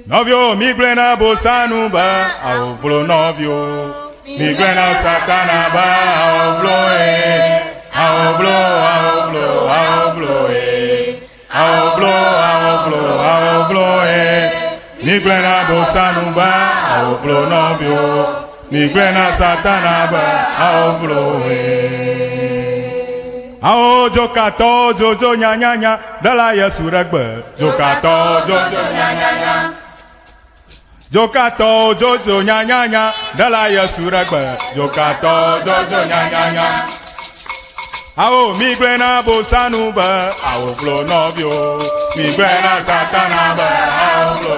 Novio migrena bosanu ba aublo novio migrena satana ba aublo migrena bosanu ba aublo novio migrena satana ba aublo Ao jokato jojo nya nya nya dala Yesu regbe jokato jojo nya nya nya Jokato jojo nya nya nya dala Yesu regbe jokato jojo nya nya nya Ao migrena bosanu ba ao blo novio migrena satana ba ao blo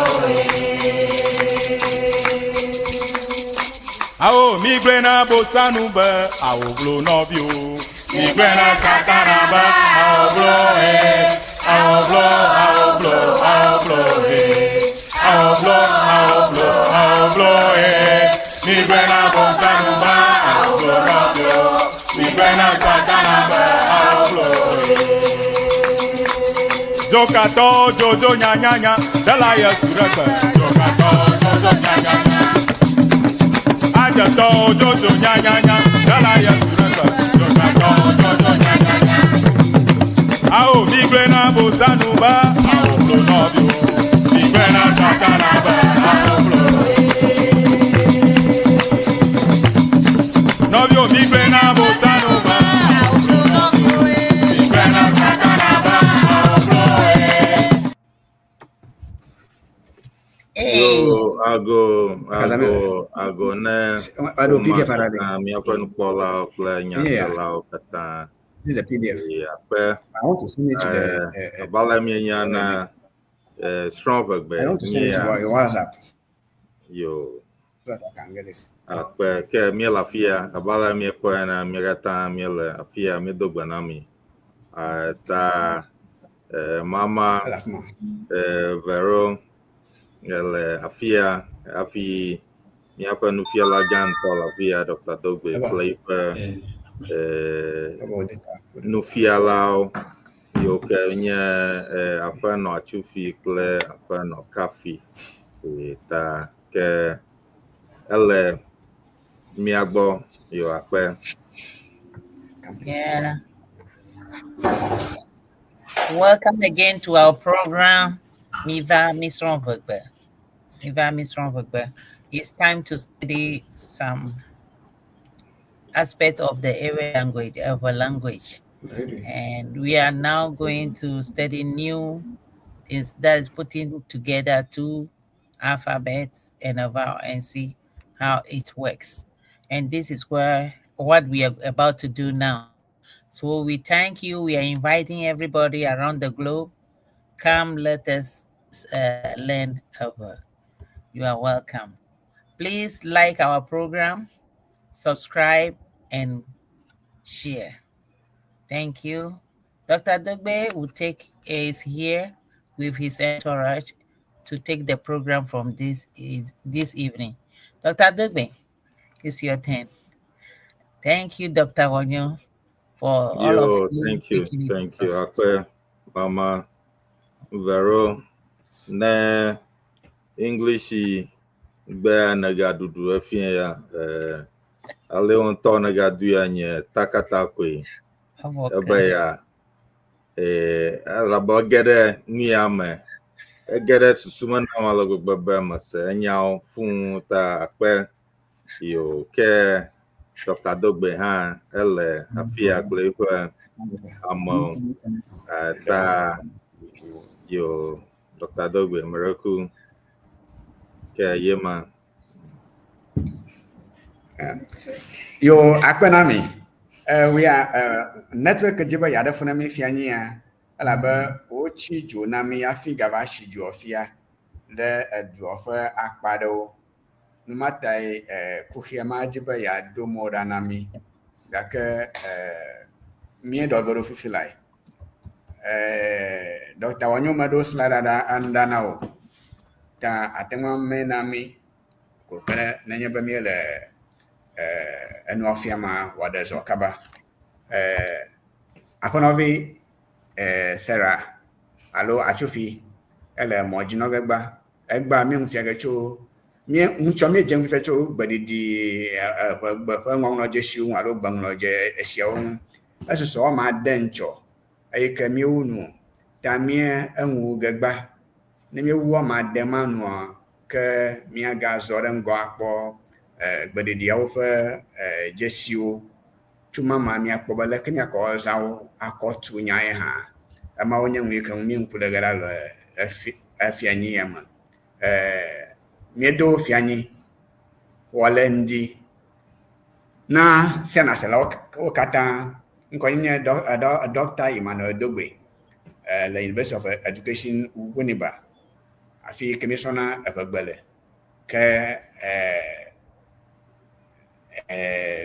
Ao migrena bosanu ba ao blo novio migrena satana ba ao blo migrena bosanu ba ao blo novio migrena satana ba ao blo Jokato jojo nya nya nya dala Yesu regbe jokato jojo nya nya nya Ajato jojo nya nya nya dala Yesu regbe jokato jojo nya nya nya Ao migrena bosanu ba ao blo novio migrena satana ba ao blo Novio migrena bosanu ba ao blo novio migrena satana ba ao blo Ago ne mi apenu pola kple nufialawo kata This is a PDF. I want to send it to the abala míanya na SRƆ EÚEGBE I want to send it to your WhatsApp yo so that I can get it. ke mi la fia abala mi ko na mi gata mi la fia mi do gbanami ta mama Vero ele afia afi mi apa nufiala janto la fia Dr Dogbey play nufialawo yo ke nye apa no achufi kple apa no kafi ta ke ele miagbo yo ape Yeah. Welcome again to our program, SRØ EÚEGBE. It's time to study some aspects of the Ewe language, and we are now going to study new things that is putting together two alphabets and a vowel and see how it works. And this is what we are about to do now. So we thank you. We are inviting everybody around the globe. Come, let us learn over. You are welcome. Please like our program, subscribe, and share. Thank you. Dr. Dogbey is here with his entourage to take the program from this evening. Dr. Dogbey, it's your turn. Thank you, Dr. Enyo, for all of you. Thank you. Akwe, Mama, Vero, ne English be nagadudu efien ya ale onto nagadu ya nye takatakwe ebe ya alaba gede ni ame egede susuma na walago bebe mase nyawo fun ta akpe yo ke Dr Dogbey ha ele afia kle kwa amo ta yo Dr Dogbey miracle ke yema yo akpenami we are network jiba yada funami fianya alaba ochi jonami afiga ba shiju ofia le Dɔwɔƒe akpado numatai kuhiama jiba ya do modanami gake mi dodoro fifilai Dr Wanyo mado slada andanao ta atema menami ko kala nanya bamiele enuafiama wada zokaba akonovi Sarah alo achufi ele mojinogba egba mi mfia ke tso mi ŋutsɔ mi dze ŋufɛ tso gbeɖiɖi ƒe ŋɔŋlɔdzesiwo ŋu alo gbeŋlɔdze esiawo ŋu esusɔ wɔme ade ŋtsɔ eye ke mi wu nu ta mi eŋu gegba ne mi wu wɔme ade ma nua ke miagazɔ ɖe ŋgɔ akpɔ gbeɖiɖiawo ƒe dzesiwo tso mama miakpɔ be leke miakɔ zãwo akɔ tu nya ye hã emawo nye ŋu yi ke mi ŋku ɖe ge ɖa le efianyi ya me miedo fianyi wɔle ŋdi na senaselawo wo katã ŋkɔ nye Dr Dogbey le University of Education Winneba afi ke mi sɔna eʋegbe le ke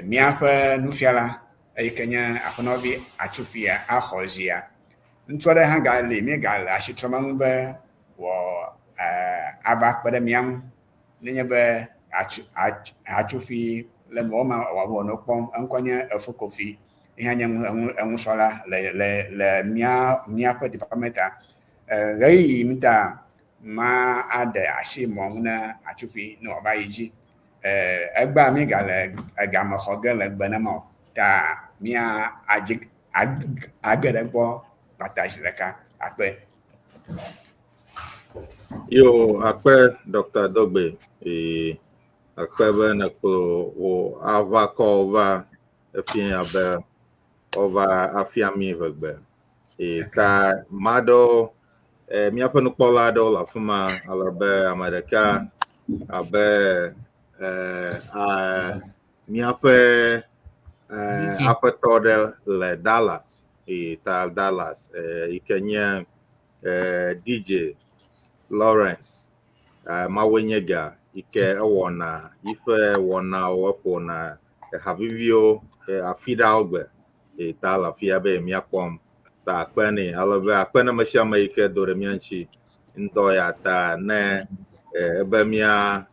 míaƒe nufiala eyi ke nye aƒenɔvi atsufia axɔ zia ŋutsu aɖe hã gali míegale asi trɔm eŋu be wɔ ava kpe ɖe mía ŋu nenye be atsufi le mɔme wòanɔ kpɔm eŋkɔ nye efokofi yi hã nye eŋusɔla le míaƒe departementa ɣeyiɣi ŋuta ma aɖe asi mɔ ŋu ne atsufi ne wòava yi dzi egba mi gale egame xɔ ge le gbe ne ma o ta mía age ɖe gbɔ kpata zi ɖeka akpe. Yo, akpe Dr Dogbey, akpe be nekpo wo ava kɔ va efia be ova afia mi ʋegbe. Ta maɖewo míaƒe nukpɔla aɖewo le afi ma alebe ame ɖeka abe míaƒe aƒetɔ ɖe le Dallas, ta Dallas yi ke nye DJ Lawrence mawoe nye ga yi ke ewɔna yiƒe wɔnawo eƒona haviviwo afi ɖawo gbe ta le afia be míakpɔm ta akpe nɛ alebe akpe ne me sia ame yi ke do ɖe mía ŋuti ŋdɔ ya ta ne ebe mía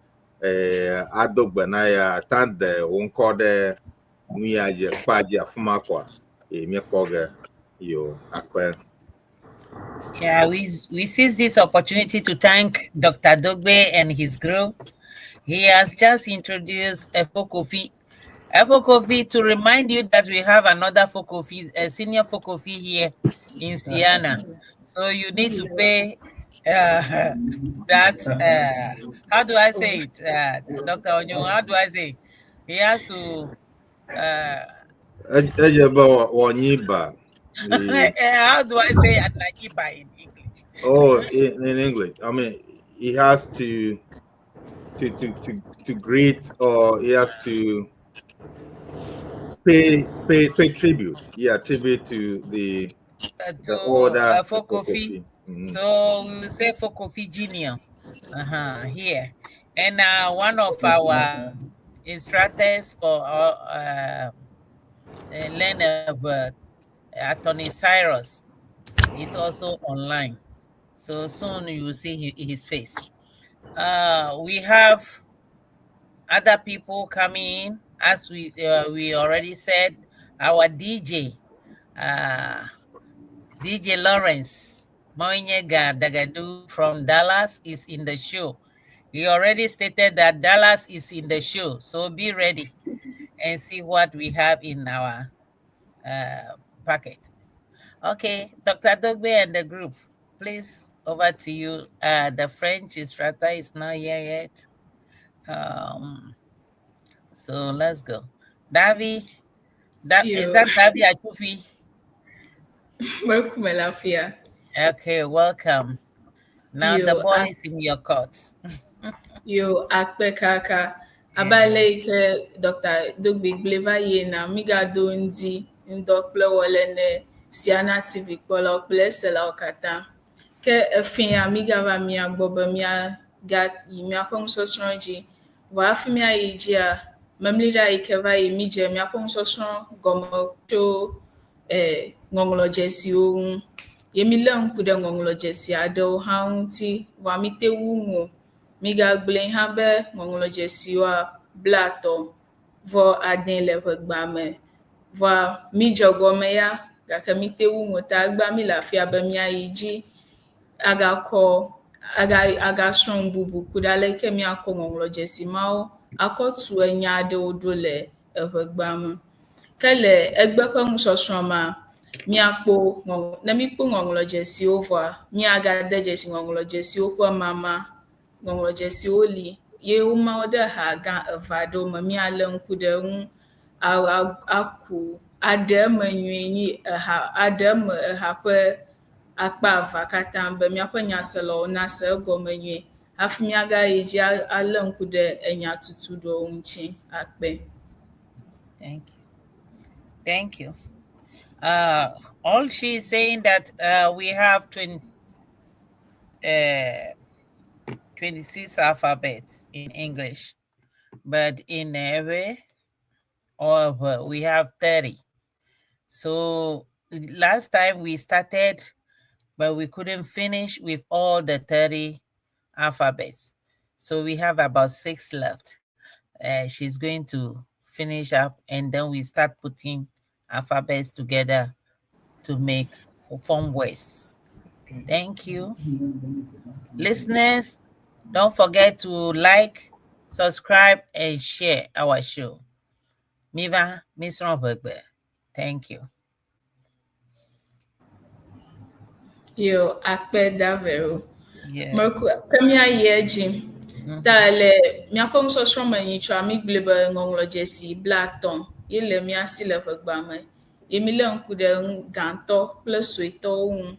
ado gbe na ya ta de wo ŋkɔ ɖe nu ya dze kpa dzi afi ma kɔa míekpɔ ge yo akpe. Yeah, we seize this opportunity to thank Dr. Dogbey and his group. He has just introduced a Fokofi. A Fokofi, to remind you that we have another Fokofi, a senior Fokofi here in Siena. So you need to pay that, how do I say it, Dr. Enyo, how do I say it? He has to... how do I say Anagiba in English? Oh, in English. I mean, he has to greet, or he has to pay tribute. Yeah, tribute to the older Fokofi. So we will say Fokofi Junior here. And one of our instructors for learn of Atty Cyrus is also online. So soon you will see his face. We have other people coming in, as we already said. Our DJ Lawrence Moinyega Dagadu from Dallas is in the show. He already stated that Dallas is in the show, so be ready and see what we have in our packet. Okay, Dr. Dogbey and the group, please, over to you. The French instructor is not here yet. So let's go. Davi, is that Davi Akufi? Okay, welcome. Now the ball is in your court. Yo, akpe kaka. Abale ke Dr. Dogbey bleva ye na miga do ndi ndokple wole ne Siana TV kpɔla kple selawo katã. Ke efia miga va mia gbɔ be mia ga yi miaƒe nusɔsrɔ̃ dzi. Vɔ hafi miayi dzia, memlida yi ke va yi mi dze miaƒe nusɔsrɔ̃ gɔme tso ŋɔŋlɔdzesiwo ŋu. Ye mi lé ŋku ɖe ŋɔŋlɔdzesi aɖewo hã ŋuti, vɔ mi te wu ŋu. Mi gagblẽ hã be ŋɔŋlɔdzesiwoa bla tɔ, vɔ adẽ le ʋegbea me, vɔ mi dze gɔme ya, gake mi te wu ŋu ta agba mi le afia be miayi dzi agakɔ aga strong bubu kudale ke mi akɔ ŋɔŋlɔdzesi mawo akɔtu enya aɖewo ɖo le eʋegbea me. Ke le egbe ƒe nusɔsrɔ̃ ma, miakpo ne mikpɔ ŋɔŋlɔdzesiwo vɔa, miagade dzesi ŋɔŋlɔdzesiwo ƒe mama. Ŋɔŋlɔdzesiwo li ye womawo ɖe ha gã eve aɖewo me, mialé ŋku ɖe eŋu aku aɖe eme nyuie nyi aɖe eme eha ƒe akpa eva katã be míaƒe nyaselawo nase egɔme nyuie hafi miagayi dzi alé ŋku ɖe enya tutuɖowo ŋuti. Akpe. Thank you. All she's saying that we have 26 alphabets in English, but in Ewe we have 30. So last time we started, but we couldn't finish with all the 30 alphabets. So we have about 6 left. She's going to finish up, and then we start putting alphabets together to form words. Thank you. Listeners, don't forget to like, subscribe, and share our show. Miva, Miss EÜEGBE. Thank you. Yo, akpe da Vero. Yeah. Kemia yeji. Ta le miaƒe nusɔsrɔ̃ me nyitsɔ mi gblẽ be ŋɔŋlɔdzesi blaetɔ̃ ye le mia si le ʋegbea me. Ye mi lé ŋku ɖe gãtɔ kple suetɔwo ŋu.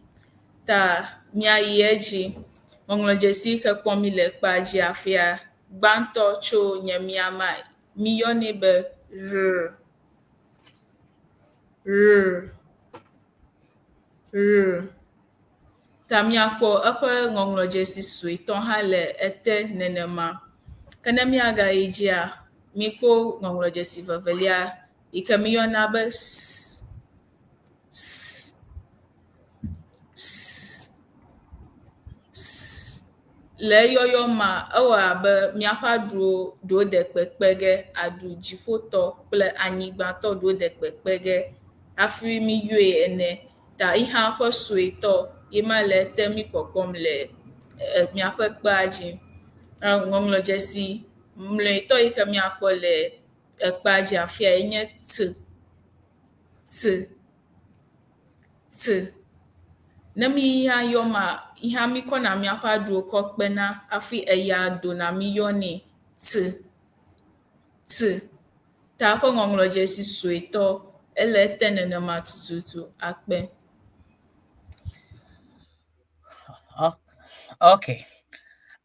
Ta miayi edzi. Ŋɔŋlɔdzesi ke kpɔm mi le kpa dzi afia. Gbãtɔ tso nye miama mi yɔnɛ be r. Ta miakpɔ eƒe ŋɔŋlɔdzesi suetɔ hã le ete nenema. Ke ne miagayi dzia, mikpɔ ŋɔŋlɔdzesi vevelia yi ke mi yɔna be s. Le eyɔyɔ ma, ewɔ abe miaƒe aɖuwo ɖo de kpekpe ge, aɖu dziƒotɔ kple anyigbatɔ ɖo de kpekpe ge, hafi mi yɔe ene. Ta yi hã ƒe suetɔ yi ma le ete mi kpɔkpɔm le miaƒe kpea dzi. Ŋɔŋlɔdzesi mlɔetɔ yi ke miakpɔ le ekpea dzi afia ye nye t. Ne mi hã yɔ ma, yi hã mi kɔna miaƒe aɖuwo kɔ kpena hafi eya dona mi yɔnɛ t. Ta ƒe ŋɔŋlɔdzesi suetɔ ele ete nenema tututu. Akpe. Okay.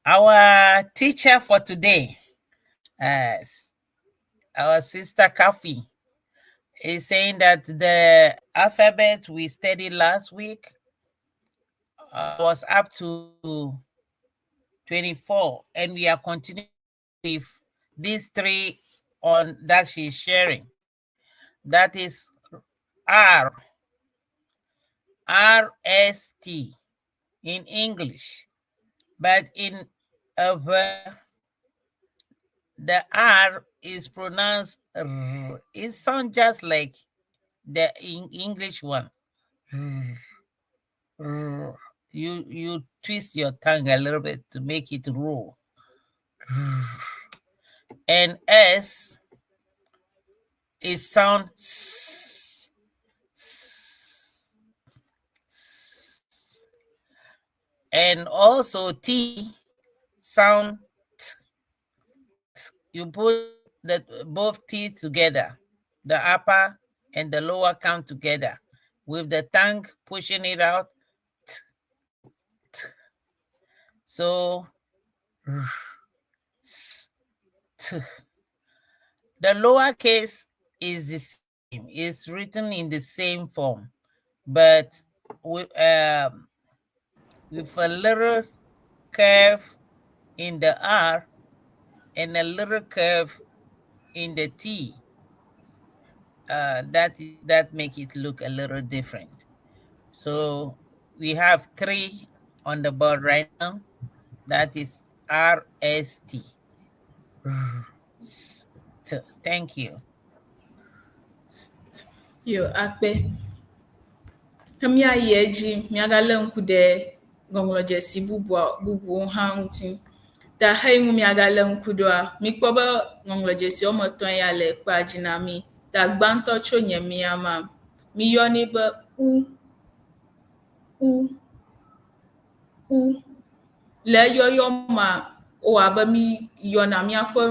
Our teacher for today, our sister Kafi, is saying that the alphabet we studied last week was up to 24, and we are continuing with these 3 on that she's sharing. That is R, RST in English, but in the R is pronounced R. It sounds just like the English one. You twist your tongue a little bit to make it roll. And S is sound S. And also T sound T. You put both teeth together, the upper and the lower come together, with the tongue pushing it out. T. So, T. The lowercase is the same. It's written in the same form, but with a little curve in the R and a little curve in the T. That make it look a little different. So we have 3 on the board right now. That is RST. Thank you. Yo, akpe. Kemia yeji, miagale ŋku ɖe ŋɔŋlɔdzesi bubuwo hã ŋuti. Ta hei ŋu miagalé ŋku ɖoa, mikpɔ be ŋɔŋlɔdzesi woame etɔ̃ ya le kpea dzi na mi. Ta gbãtɔ tso nye mia ma, miyɔnɛ be u. Le eyɔyɔ ma, o abe mi yɔna miaƒe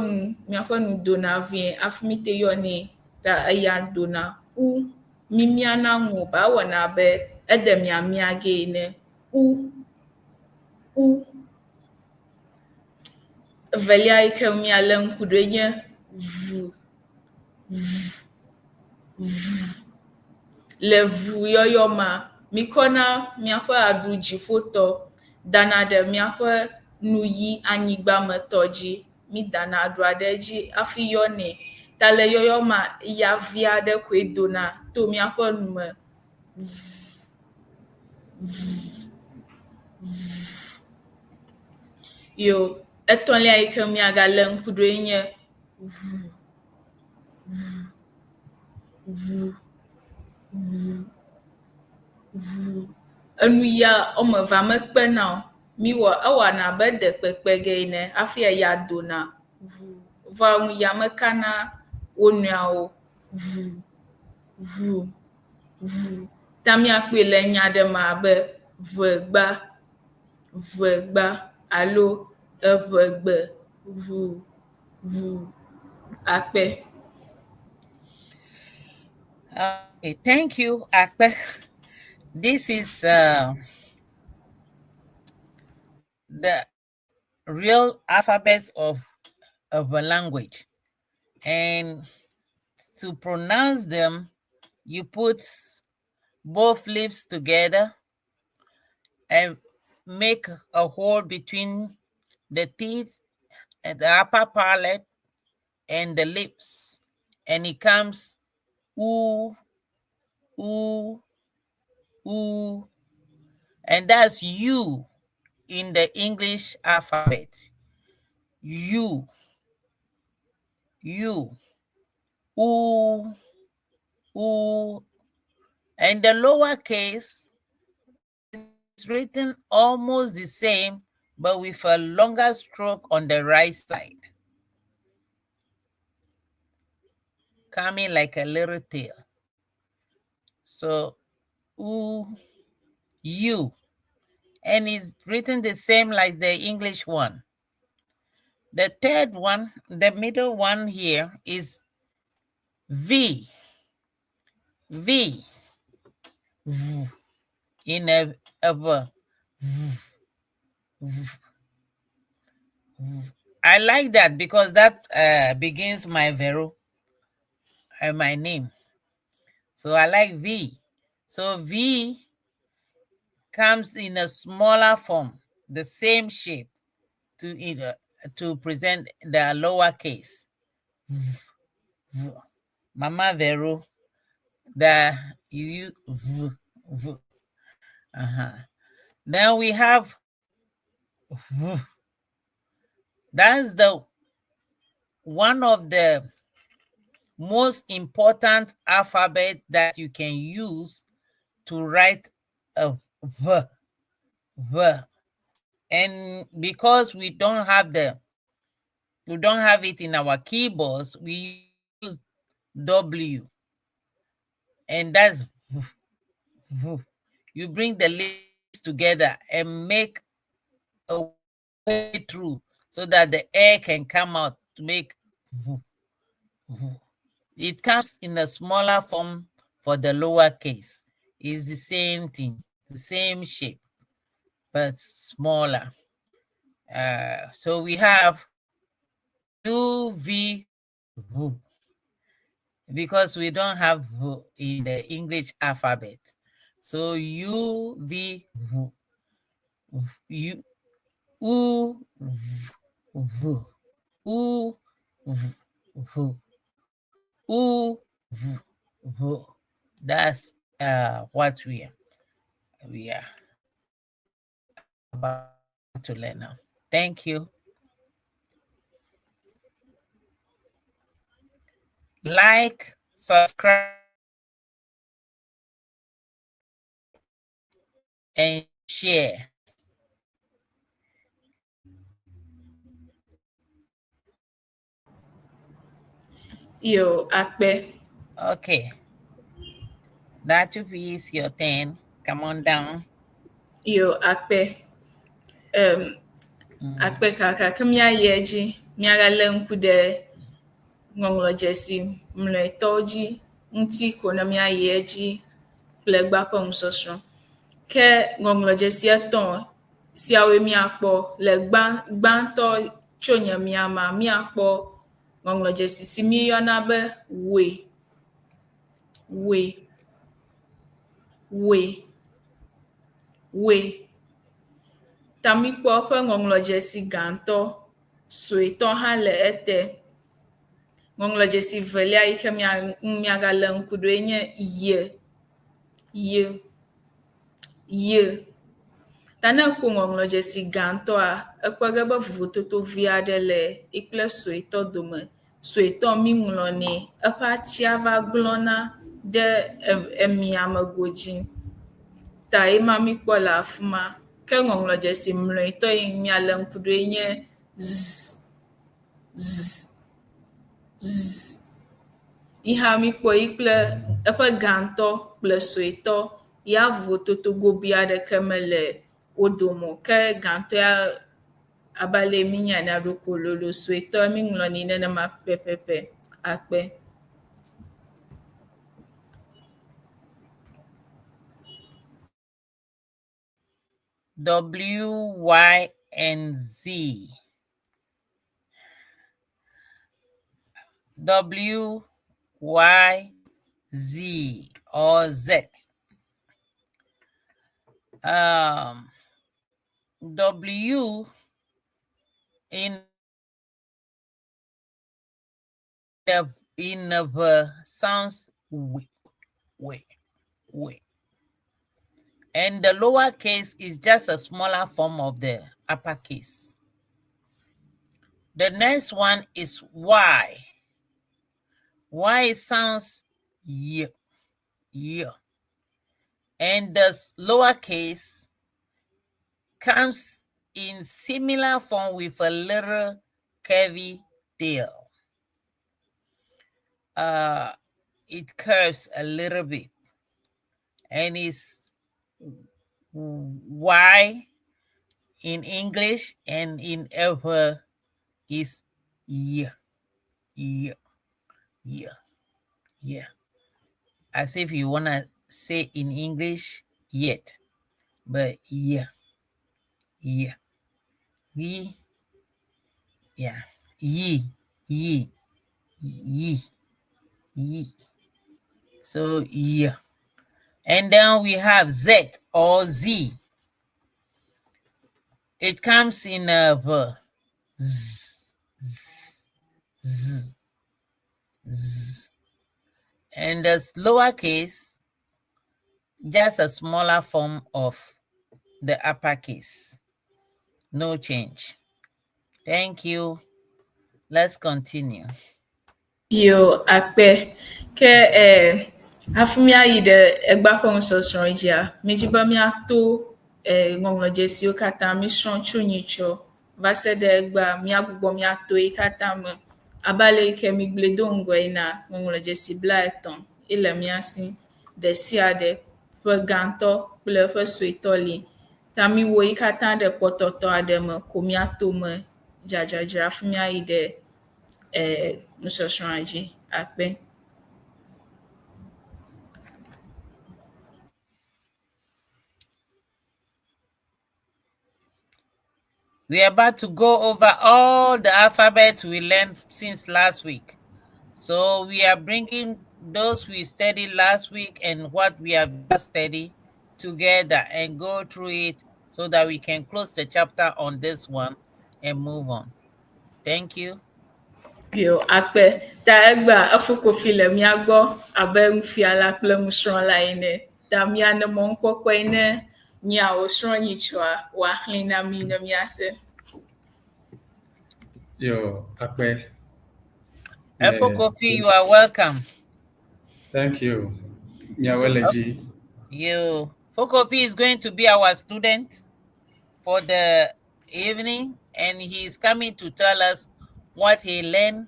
nu dona vie afi mi te yɔnɛ, ta eya dona u. Mi miana ŋu ba wɔna be ede miamia ge ene. U. Evelia yi ke mialé ŋku ɖoe nye vu. Le vu yɔyɔ ma, mikɔna miaƒe aɖu dziƒotɔ dana ɖe miaƒe nuyi anyigbametɔ dzi. Mi dana aɖua ɖe dzi afi yɔnɛ. Ta le yɔyɔ ma, ya vi aɖe koe dona to miaƒe nu me. Yo, etɔ̃lia yi ke miagalé ŋku ɖoe nye enu ya woame eve mekpena o. Ewɔna abe de kpekpe ge ene hafi eya dona. Vɔa ŋu ya mekana wo nɔewo. Ta miakpɔe le nya ɖe me abe ʋegba alo eʋegbe. Akpe. Okay, thank you, Akpe. This is the real alphabets of a language. And to pronounce them, you put both lips together and make a hole between the teeth and the upper palate and the lips. And it comes oo, oo, oo. And that's you in the English alphabet. You, oo, oo. And the lower case is written almost the same, but with a longer stroke on the right side, coming like a little tail. So, oo, you. And it's written the same like the English one. The third one, the middle one here, is V. V. V. In a V. V. I like that because that begins my Vero and my name. So I like V. So V comes in a smaller form, the same shape to present the lower case. Mama Vero, you V. Then we have V. That's the one of the most important alphabet that you can use to write a V. V. And because we don't have it in our keyboards, we use W. And that's V. V. You bring the lips together and make a way through so that the air can come out to make V. It comes in a smaller form for the lower case. It's the same thing, the same shape, but smaller. So we have UV, because we don't have V in the English alphabet. So UV, U, U, V, U, V, U, V. That's what we are about to learn now. Thank you. Like, subscribe, and share. Yo, Akpe. Okay. That is your turn. Come on down. Yo, Akpe. Akpe kaka kemia yeji miaga lenku de ŋɔŋlɔdzesi mlɔetɔwo ŋuti ko ne mia yeji kple gbaƒe nusɔsrɔ̃. Ke ŋɔŋlɔdzesi etɔ̃ siawoe miakpɔ le gbãtɔ tso nye miama miakpɔ ŋɔŋlɔdzesi si míeyɔna be we. Ta mikpɔ eƒe ŋɔŋlɔdzesi gãtɔ, suetɔ hã le ete. Ŋɔŋlɔdzesi velia yi ke miagale ŋku ɖoe nye ye. Ta ne ekpɔ ŋɔŋlɔdzesi gãtɔa, ekpɔ ge be vovototo vi aɖe le kple suetɔ dome. Suetɔ mi ŋlɔnɛ, eƒe atia va gblɔna ɖe emiame godzi. Ta ema mikpɔ le afi ma. Ke ŋɔŋlɔdzesi mlɔetɔ yi miale ŋku ɖoe nye z. Yiha mikpɔ yi kple eƒe gãtɔ kple suetɔ ya vovototo gobi aɖeke mele wo dome. Ke gãtɔ ya abale míanya ɖoko lolo, suetɔ mi ŋlɔnɛ nenema pɛpɛpɛ. Akpe. W, Y, and Z. W, Y, Z, or Z. W in the sounds we. And the lower case is just a smaller form of the uppercase. The next one is Y. Y sounds y. And the lower case comes in similar form with a little curvy tail. It curves a little bit. And it's Y in English, and in Ewe is yeah. As if you want to say in English yet, but yeah. So yeah. And then we have Z or Z. It comes in a Z. And the lowercase, just a smaller form of the uppercase. No change. Thank you. Let's continue. Yo, Akpe. Ke afumia yi de egbaƒe nusɔsrɔ̃ dzia, midzi be miato ŋɔŋlɔdzesiwo katã misrɔ̃ tso nyitsɔ va se ɖe egbea miagbugbɔ miato yi katã me. Abale yi ke migble do ŋgɔ yina ŋɔŋlɔdzesi blaetɔ̃ ile mia si ɖe sia ɖe ƒe gãtɔ kple ƒe suetɔ li. Ta miwo yi katã ɖe kpɔtɔtɔ aɖe me ko miato me dzadzadzra afi miayi ɖe nusɔsrɔ̃a dzi. Akpe. We are about to go over all the alphabets we learned since last week. So we are bringing those we studied last week and what we have just studied together and go through it so that we can close the chapter on this one and move on. Thank you. Yo, Akpe. Ta egba afukofi le miagbɔ abe nufiala kple nusrɔ̃la ene. Ta miane mɔnkpɔkpɔ ene nyawo srɔ̃ nyitsɔa woaxlẽ na mi ne miase. Yo, Akpe. Kofi, you are welcome. Thank you. Nyaweleji. You. Kofi is going to be our student for the evening, and he is coming to tell us what he learned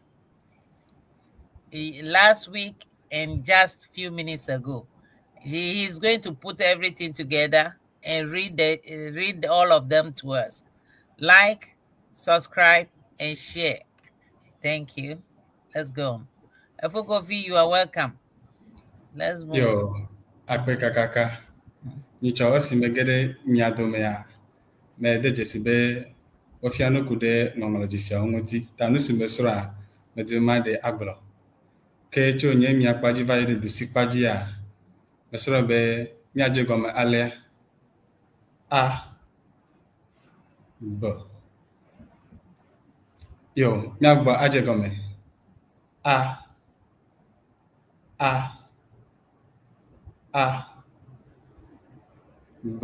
last week and just a few minutes ago. He's going to put everything together and read all of them to us. Like, subscribe, and share. Thank you. Let's go. Afukofi, you are welcome. Let's move. Yo, akpekakaka. Nicho osimegede miadomea. Me de jesibe ofiano kude ŋɔŋlɔdzesi onguti. Tanu simesura medema de aglo. Ke cho nye miakpaji va yede dusikpaji a. Mesura be miaje gome ale. A. B. Yo, miagba aje gome. A. B.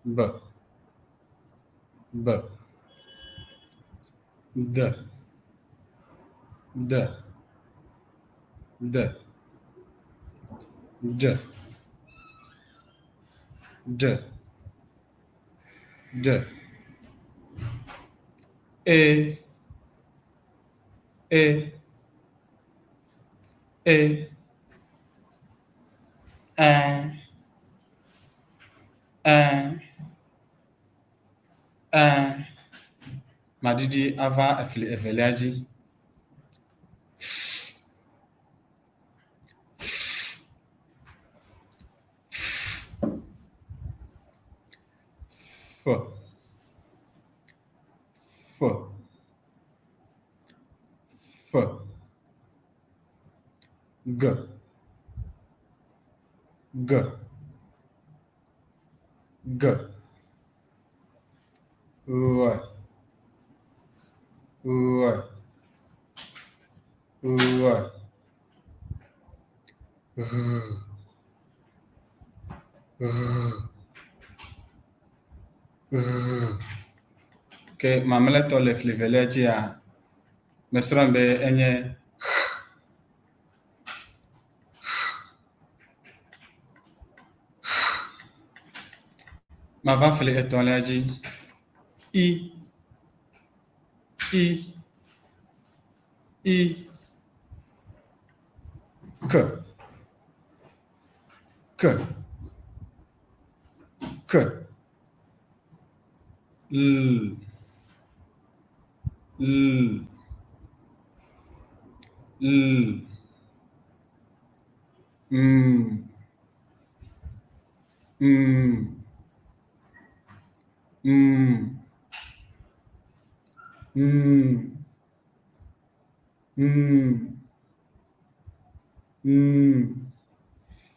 B. B. D. D. D. D. D. D. E. Madidi ava eveliaji. F. G. Que mamela tole fliveleji a mesrambe enye ma va fle etolaji I K L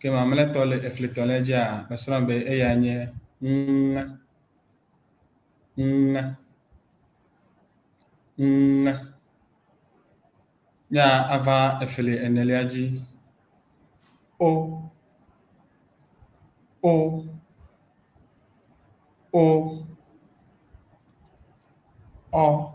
que mamela tole efletoleja mesrambe eyanye ya ava efele eneliaji o P R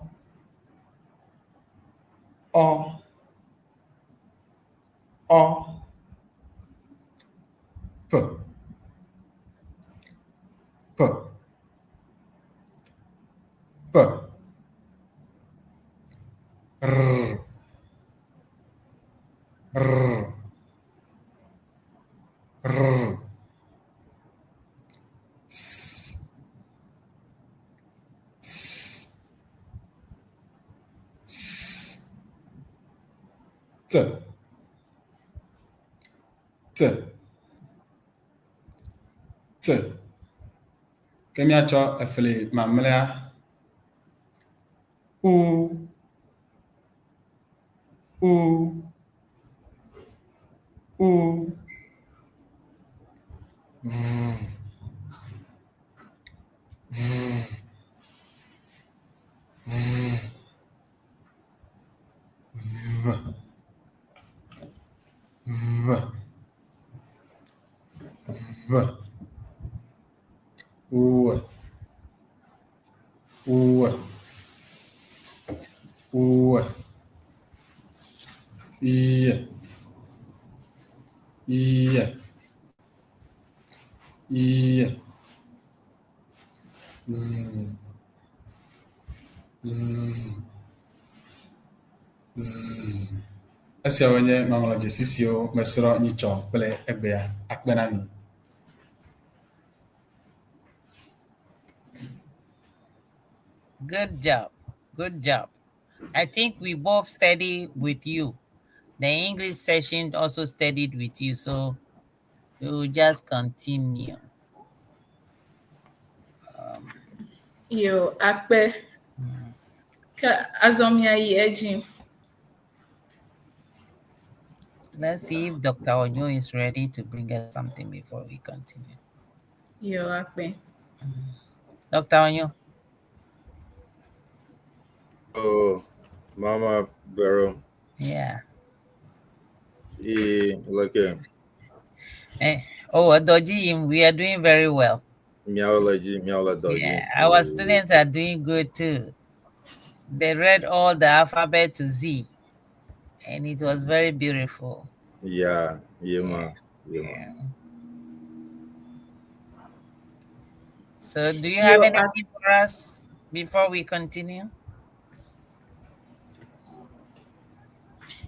S T kemiacho efele mamlea U Z Esiawenye ŋɔŋlɔdzesi siwo mesrɔ̃ nyitsɔ kple egbea akpe na mi. Good job. Good job. I think we both studied with you. The English session also studied with you, so we will just continue. Yo, akpe. Azomia yeji. Let's see if Dr. Onyo is ready to bring us something before we continue. Yo, akpe. Dr. Onyo. Oh, Mama Vero. Yeah. Look at Doji, we are doing very well. Doji. Yeah, our students are doing good too. They read all the alphabet to Z, and it was very beautiful. Yeah. So, do you have anything for us before we continue?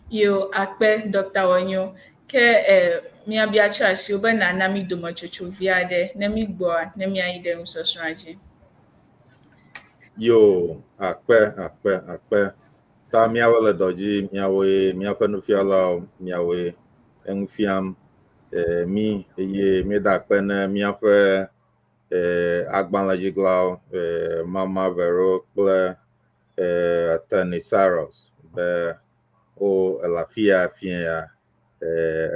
Yo, akpe Dr. Onyo. Ke mia biacha si obe na nami do machocho viade nemi gboa nemi aide musosraje. Yo, akpe. Ta miawe le Dɔdzi, miawe miaƒe nufialawo, miawe eŋufiam mi eye mi da akpe ne miaƒe agbalẽdziglawo Mama Vero kple Atty Cyrus be o elafia fia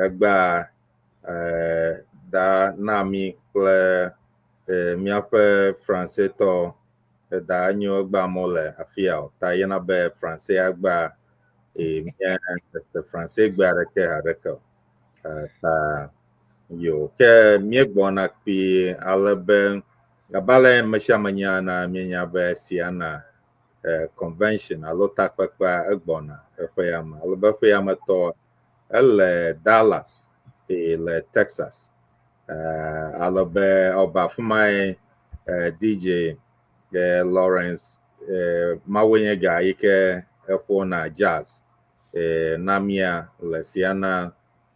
egba Daa Naami kple miaƒe Francetɔ Daa Enyo egba mole afia ta yena be France agba mia France gba aɖeke ta yo ke míegbɔna kpi ale be abale mesiamenya na míenya be siana convention alo takpekpea egbɔna eƒe yame ale be eƒe yametɔ ele Dallas le Texas ale be ɔba afi DJ Lawrence mawoe ga yi ke eƒona jazz na mia le Siana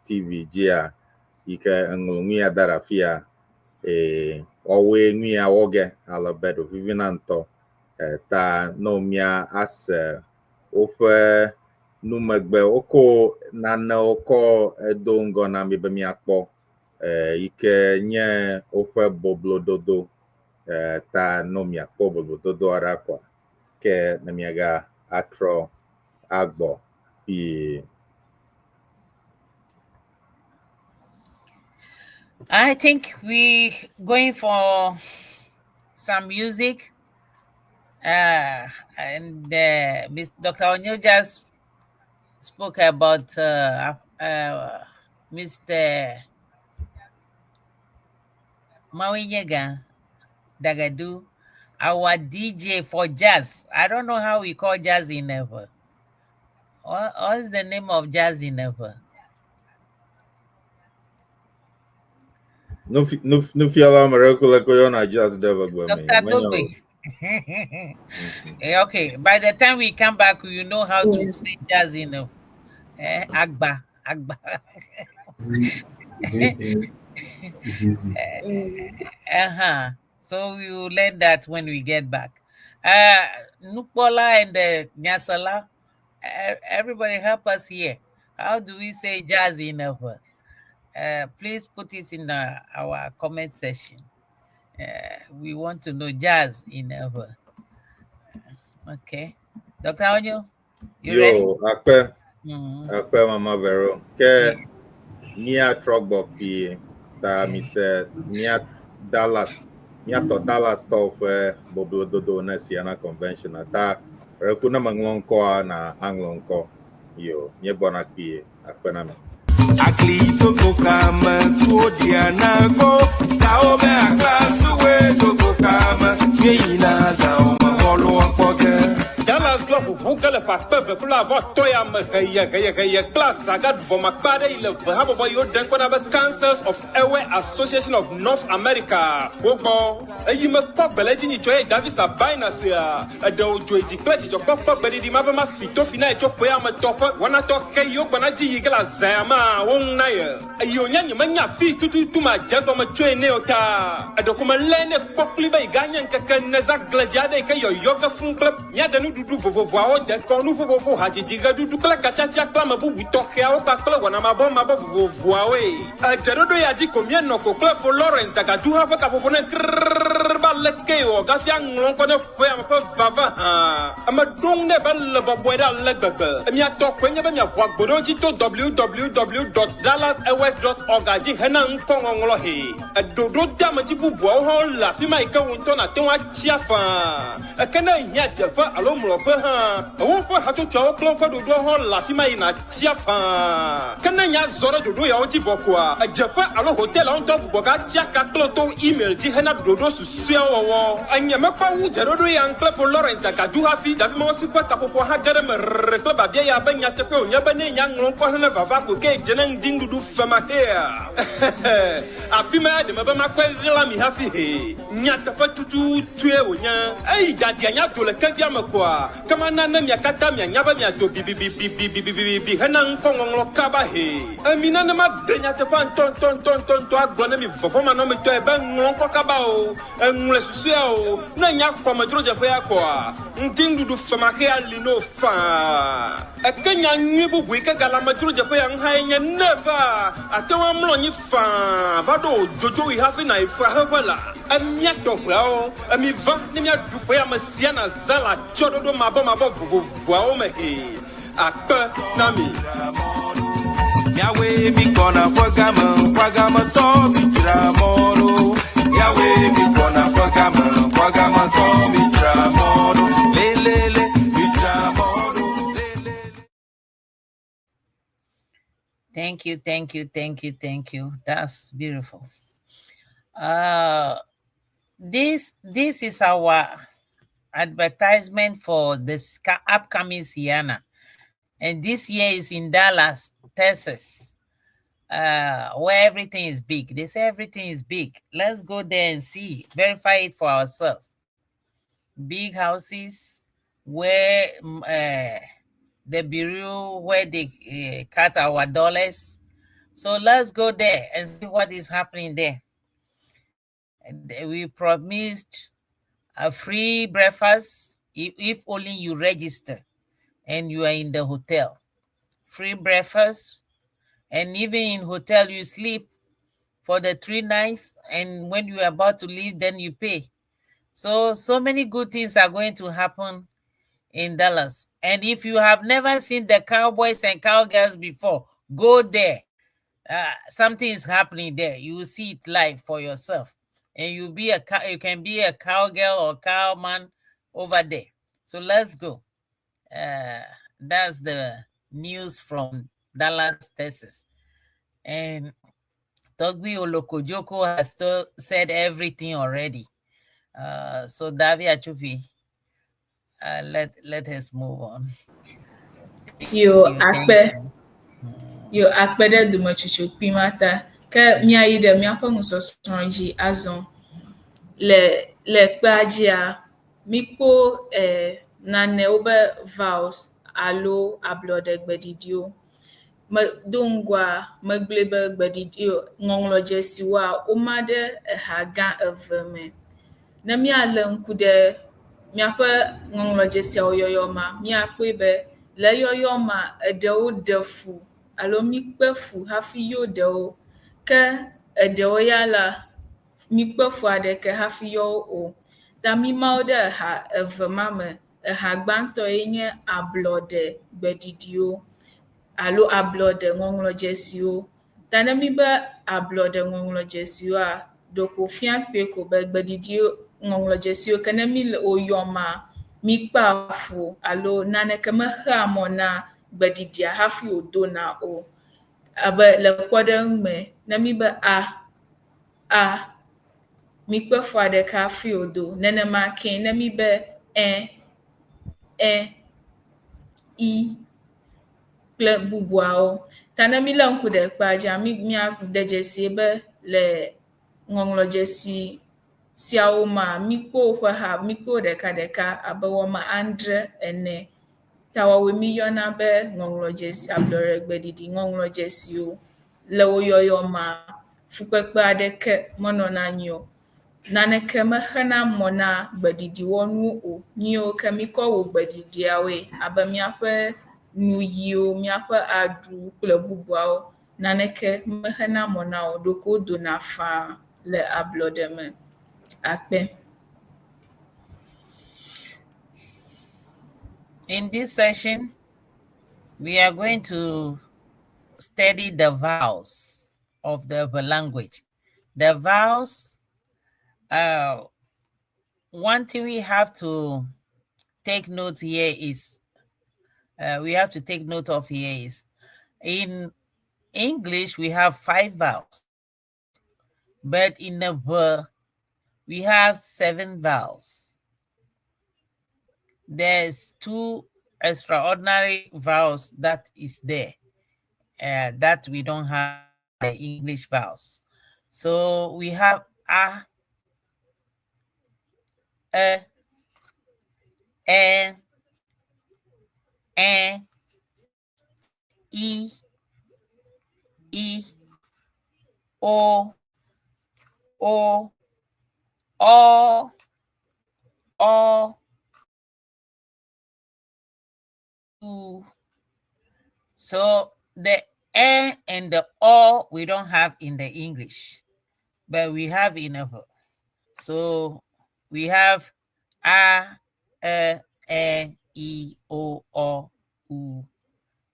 TV dzia yi ke eŋlɔŋuia da ɖe afia wɔwoe ŋuia wɔge ale be ɖo vivina ŋutɔ ta no mia ase woƒe numegbe woko nanewo kɔ edo ŋgɔ na mi be miakpɔ yi ke nye woƒe boblododo ta no miakpɔ boblododo aɖe kɔa ke ne miaga atrɔ agbɔ pi. I think we going for some music, and Dr. Onyo just spoke about Mr. Mawinyega Dagadu, our DJ for jazz. I don't know how we call jazz in Ever. What's the name of jazz in Ever? Nufialawo miracle koyona jazz deva gbe me. Dr. Dogbey. Okay, by the time we come back, you know how to say jazz in Agba. So we will learn that when we get back. Nupola and the Nyasala, everybody help us here. How do we say jazz in Ever? Please put it in our comment section. We want to know jazz in Ever. Okay. Dr. Onyo, you ready? Akpe Mama Vero. Ke mia trogbo pi ta mi se mia Dallas to fe boblododo na Siana convention ta rekuna manglonko na anglonko yo nye bona pi akpe na me. Aklito kokama tuodiana go taome aklasuwe to kokama yeina taoma holo poke Dallas drop hugale pa peve kula vo toya me heye class saga voma kpade ile habo yo den kona be Councils of Ewe Association of North America wogo eyi me kokbele ji ni choye David Sabaina sia de ojo edi pleji jo kokko gbedi di ma ba ma fito fina e chopo ya me tofa wana to ke yo gbana ji yigala zama won na ye eyi onya ni manya fi tutu ma jago me choe ne ota de kuma lene kokli be ganya nkeke neza gladiade ke yo yoga fun club nya de nu dudu vovovo a o de kon nu vovovo haji diga dudu kla kachacha kla ma bubu to ke a o pa kla wana ma bo vovovo a we jerodo ya ji komie no ko kla for Lawrence daga du ha fa ka popone ba leke o ga fi anglon ko ne fo ya ma fa vava ha ama dong ne ba le bobo da le gbegbe mi ato kwenya ba mi afwa gboro ji to www.dallasewes.org aji hena nko ngolo he dodo da ma ji bubu o ho la fi mai ka won to na te wa chia fa kana nya jefa alo mro fa ha wo fa ha to cho klon ko dodo ho la fi mai na chia fa kana nya zoro dodo ya o ji boko a jefa alo hotel on to bubo ga chia ka klon to email ji hena dodo su sia wo anya me pa wu jerodo ya nkle for Lawrence daga du ha fi da fi mo si pa ka popo ha gare me rekla ba bia ya ba nya te pe o nya ba ne nya ngron ko hena vava ko ke jenen ding dudu fa ma here a fi ma de me ba ma kwa la mi ha fi he nya ta pa tutu tue o nya ai da dia nya do le ka bia me kwa kama na na mi akata mi nya ba mi do bi hena nko ngolo ka ba he amina na ma de nya te pa ton to agbo na mi fofo ma no mi to e ba ngolo ko ka ba o enule susu ya o na nya ko ma dro je fa ya kwa nding dudu fa ma ke ali no fa ekenya nyi bubu ke gala ma dro je fa ya nha nya never atewa mlo nyi fa ba do jojo we have na ifa ha bala amia to o ami va ni mia du pa ya ma sia na zala chododo ma bo vovovo o me he akpa na mi Yawe mi kona kwagama to bitra moro. Yawe mi kona kwagama to bitra moro. Lelele bitra moro. Lelele. Thank you. That's beautiful. This is our advertisement for this upcoming Siena. And this year is in Dallas, Texas, where everything is big. They say everything is big. Let's go there and see, verify it for ourselves. Big houses where the bureau, where they cut our dollars. So let's go there and see what is happening there. And we promised a free breakfast if only you register and you are in the hotel. Free breakfast, and even in hotel you sleep for the 3 nights, and when you are about to leave, then you pay. So many good things are going to happen in Dallas. And if you have never seen the cowboys and cowgirls before, go there. Something is happening there. You will see it live for yourself, and you can be a cowgirl or cowman over there. So let's go. That's the news from Dallas, Texas. And Dogbey Olokojoko has still said everything already. So Davi Achufi, let us move on. Yo akpe de dumachuchu pimata ke mia yi de mia ponso sonji azon le kpajia mikpo nane obe vows alo ablode gbedidio me dongwa meglebe gbedidio ŋɔŋlɔdzesi wa omade haga eveme ne mia le nkude miaƒe ŋɔŋlɔdzesiawo yɔyɔma miakpɔe be le yɔyɔma eɖewo de fu alo mikpe fu hafi yo ɖewo ke eɖewo ya la mikpe fu aɖeke hafi yɔ o ta mimawo ɖe ha eve ma me ha gbãtɔ ye nye ablɔɖe gbedidiwo alo ablɔɖe ŋɔŋlɔdzesiwo ta ne mi be ablɔɖe ŋɔŋlɔdzesiwoa ɖeko fia kpe ko be gbedidiwo ŋɔŋlɔdzesiwo ke ne mi le woyɔma mikpa fu alo naneke mexea mɔ na gbedidia hafi wòdona o abe le kpɔɖeŋu me ne mi be a mikpe fu aɖeke hafi wòdo nenema ke ne mi be I kple bubuawo. Ta ne mi le ŋku ɖe kpea dzia, míade dzesi be le ŋɔŋlɔdzesi siawo ma, mikpɔ woƒe ha, mikpɔ ɖekaɖeka abe wɔme 9 ta woawoe míyɔna be ŋɔŋlɔdzesi, ablɔɖegbeɖiɖi ŋɔŋlɔdzesiwo. Le wo yɔyɔ ma, fukpekpe aɖeke menɔna anyi o. Naneke mexena mɔ na gbeɖiɖiwɔnuwo o. Míewo ke mikɔ wɔ gbeɖiɖiawoe abe míaƒe nuyiwo, míaƒe aɖu kple bubuawo. Naneke mexena mɔ na o, ɖeko wodona faa le ablɔɖe me. Akpe. In this session, we are going to study the vowels of the language. The vowels, one thing we have to take note here is, in English, we have 5 vowels, but in the verb, we have 7 vowels. There's 2 extraordinary vowels that is there, that we don't have the English vowels. So we have A, E, I, O, U. So the E and the O we don't have in the English, but we have in a verb. So we have A, E, I, O, U.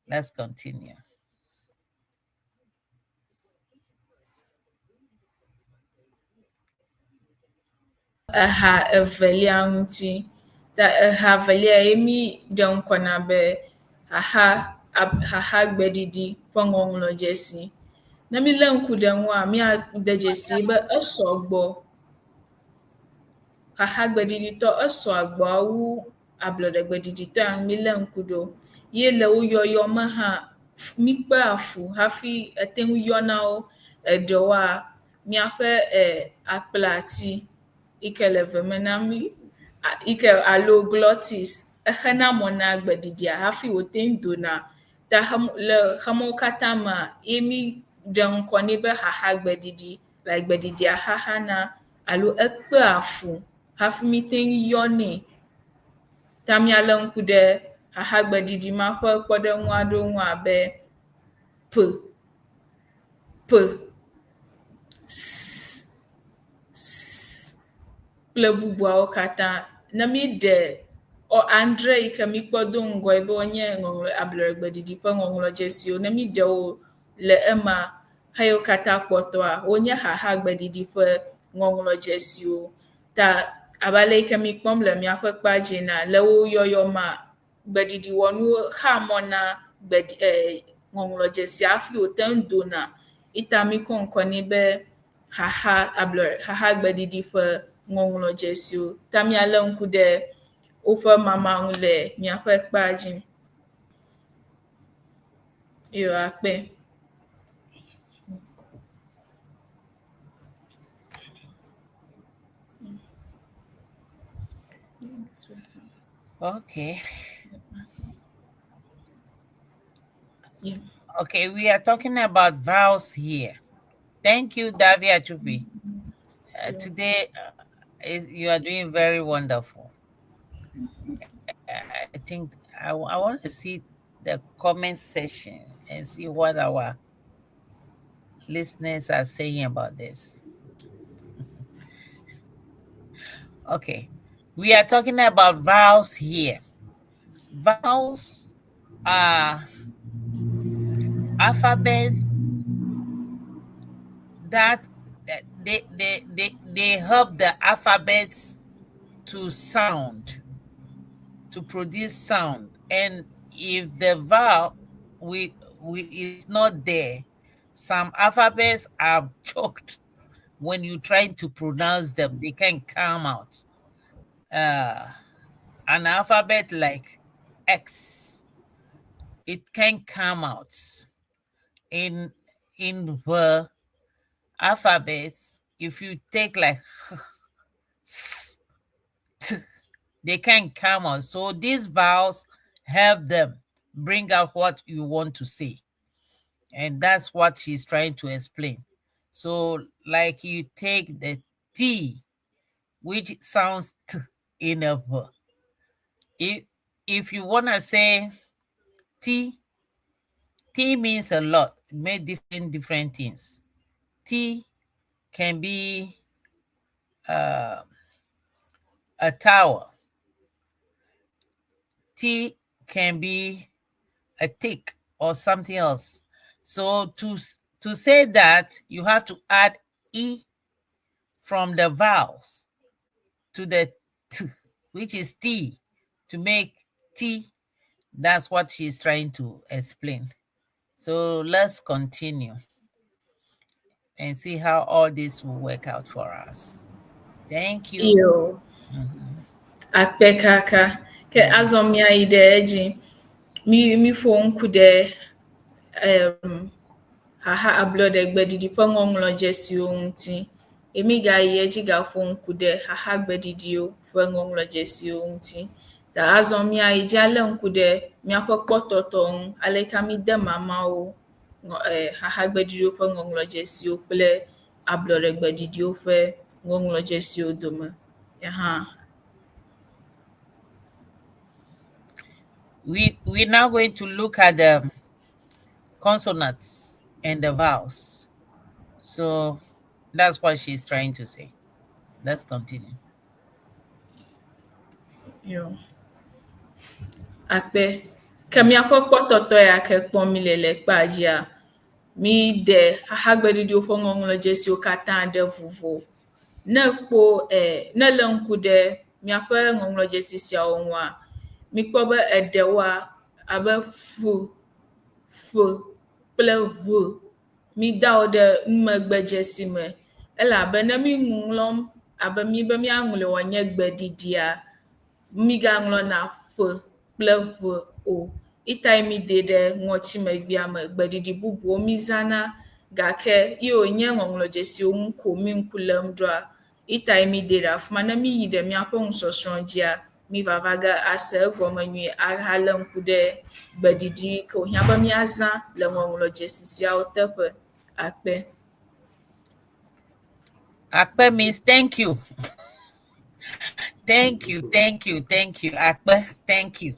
Let's continue. Aha evelia ŋuti. Ta aha evelia emi ɖe ŋkɔ na be haha gbeɖiɖi ƒe ŋɔŋlɔdzesi. Ne mi le ŋku ɖe ŋua, míade dzesi be esɔgbɔ. Haha gbeɖiɖitɔ esɔgbɔ wu ablɔɖegbeɖiɖitɔ mi le ŋku ɖo. Ye le wo yɔyɔ me hã, mikpe afu hafi ete ŋu yɔna wo. Eɖewoa, míaƒe akplati ike le ve me na mi, ike alo glottis, exena mɔ na gbeɖiɖia hafi wote ŋu dona. Ta le xemewo katã mea, ye mi ɖe ŋkɔ nɛ be haha gbeɖiɖi, le gbeɖiɖia xaxana alo ekpe afu hafi mi te ŋu yɔnɛ. Ta míale ŋku ɖe haha gbeɖiɖi ma ƒe kpɔɖeŋu aɖewo ŋu abe P, S, kple bubuawo katã. Ne mi ɖe 9 yi ke mi kpɔ do ŋgɔe be wonye ablɔɖegbeɖiɖi ƒe ŋɔŋlɔdzesiwo, ne mi ɖe wo le ema, heyiwo katã kpɔtɔa, wonye haha gbeɖiɖi ƒe ŋɔŋlɔdzesiwo. Ta abe ale yi ke mi kpɔm le míaƒe kpadzi na, le wo yɔyɔ ma, gbeɖiɖiwɔnuwo xa mɔ na ŋɔŋlɔdzesi hafi wote ŋu dona. Ita mi kɔ ŋkɔ nɛ be haha gbeɖiɖi ƒe ŋɔŋlɔdzesiwo. Ta míale ŋku ɖe woƒe mama ŋu le míaƒe kpadzi. Yo, akpe. Okay. Yeah. Okay, we are talking about vowels here. Thank you, Davi Achubi. Today, you are doing very wonderful. I think I want to see the comment section and see what our listeners are saying about this. Okay, we are talking about vowels here. Vowels are alphabets that they help the alphabets to sound, to produce sound. And if the vowel is not there, some alphabets are choked. When you try to pronounce them, they can't come out. An alphabet like X it can come out in the alphabets. If you take like they can come out. So these vowels help them bring out what you want to say. And that's what she's trying to explain. So like you take the T, which sounds T in a V. If you want to say T means a lot. It means different things. T can be a tower. T can be a tick or something else. So to say that, you have to add E from the vowels to the T, which is T, to make T. That's what she's trying to explain. So let's continue and see how all this will work out for us. Thank you. Yo. Akpekaka. Ke azomia ideji. Mi phone kude haha ablo degbe didi po ŋɔŋlɔdzesi ŋuti. Emi ga yeji ga phone kude haha gbedidi o po ŋɔŋlɔdzesi ŋuti. Da azomia ijale nkude miapo kpɔtɔtɔ ale kami de mamawo haha gbedidi po ŋɔŋlɔdzesi kple ablo degbe didi po ŋɔŋlɔdzesi dome. We're now going to look at the consonants and the vowels. So that's what she's trying to say. Let's continue. Yo. Akpe. Kemi akpɔkpɔ tɔtɔ ya ke kpɔm mi le kpadzia. Mi de haha gbedidi po ŋɔŋlɔdzesi katã de vuvo. Ne kpo ne le ŋku de miaƒe ŋɔŋlɔdzesi siawo ŋua, mi kpɔ be eɖewoa abe fu kple ʋu mi da wo ɖe numegbedzesi me elabe ne mi ŋlɔm abe mi be miaŋlɔe wònye gbedidia, mi gaŋlɔna f kple ʋ o. Ita mi de ɖe ŋɔtimegbea me gbedidi bubuwo mi zana gake ye wònye ŋɔŋlɔdzesiwo ŋu ko mi ŋku lém ɖoa, ita mi de ɖe afi ma ne mi yi ɖe miaƒe nusɔsrɔ̃ dzia, mi vava ge ase egɔme nyuie ahalé ŋku ɖe gbedidi ke wòhiã be miazã le ŋɔŋlɔdzesi siawo teƒe. Akpe. Akpe means thank you. Thank you. Akpe, thank you.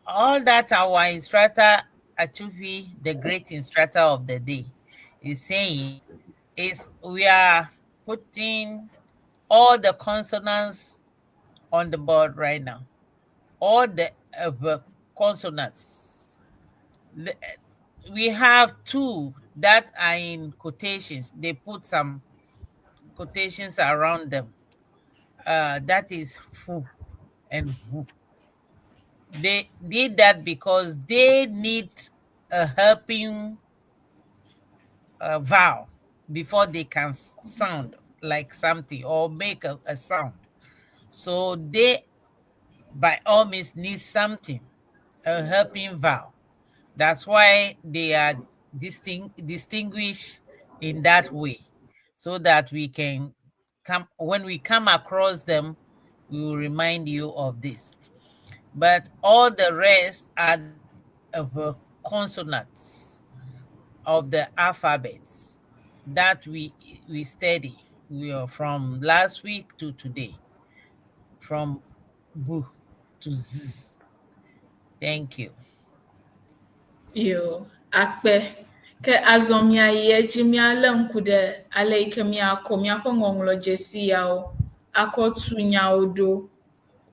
All that our instructor, Atty, the great instructor of the day, is saying is we are putting all the consonants on the board right now. All the consonants. We have two that are in quotations. They put some quotations around them. That is fu and hu. They did that because they need a helping vowel before they can sound like something or make a sound. So they, by all means, need something, a helping vowel. That's why they are distinguished in that way, so that we can come, when we come across them, we will remind you of this. But all the rest are of consonants of the alphabets that we study. We are from last week to today, from B to Z. Thank you. Yo, akpe. Ke azomia yeji miale nkude ale ike miako miapo ŋɔŋlɔdzesi yawo akɔ tu nyawo do.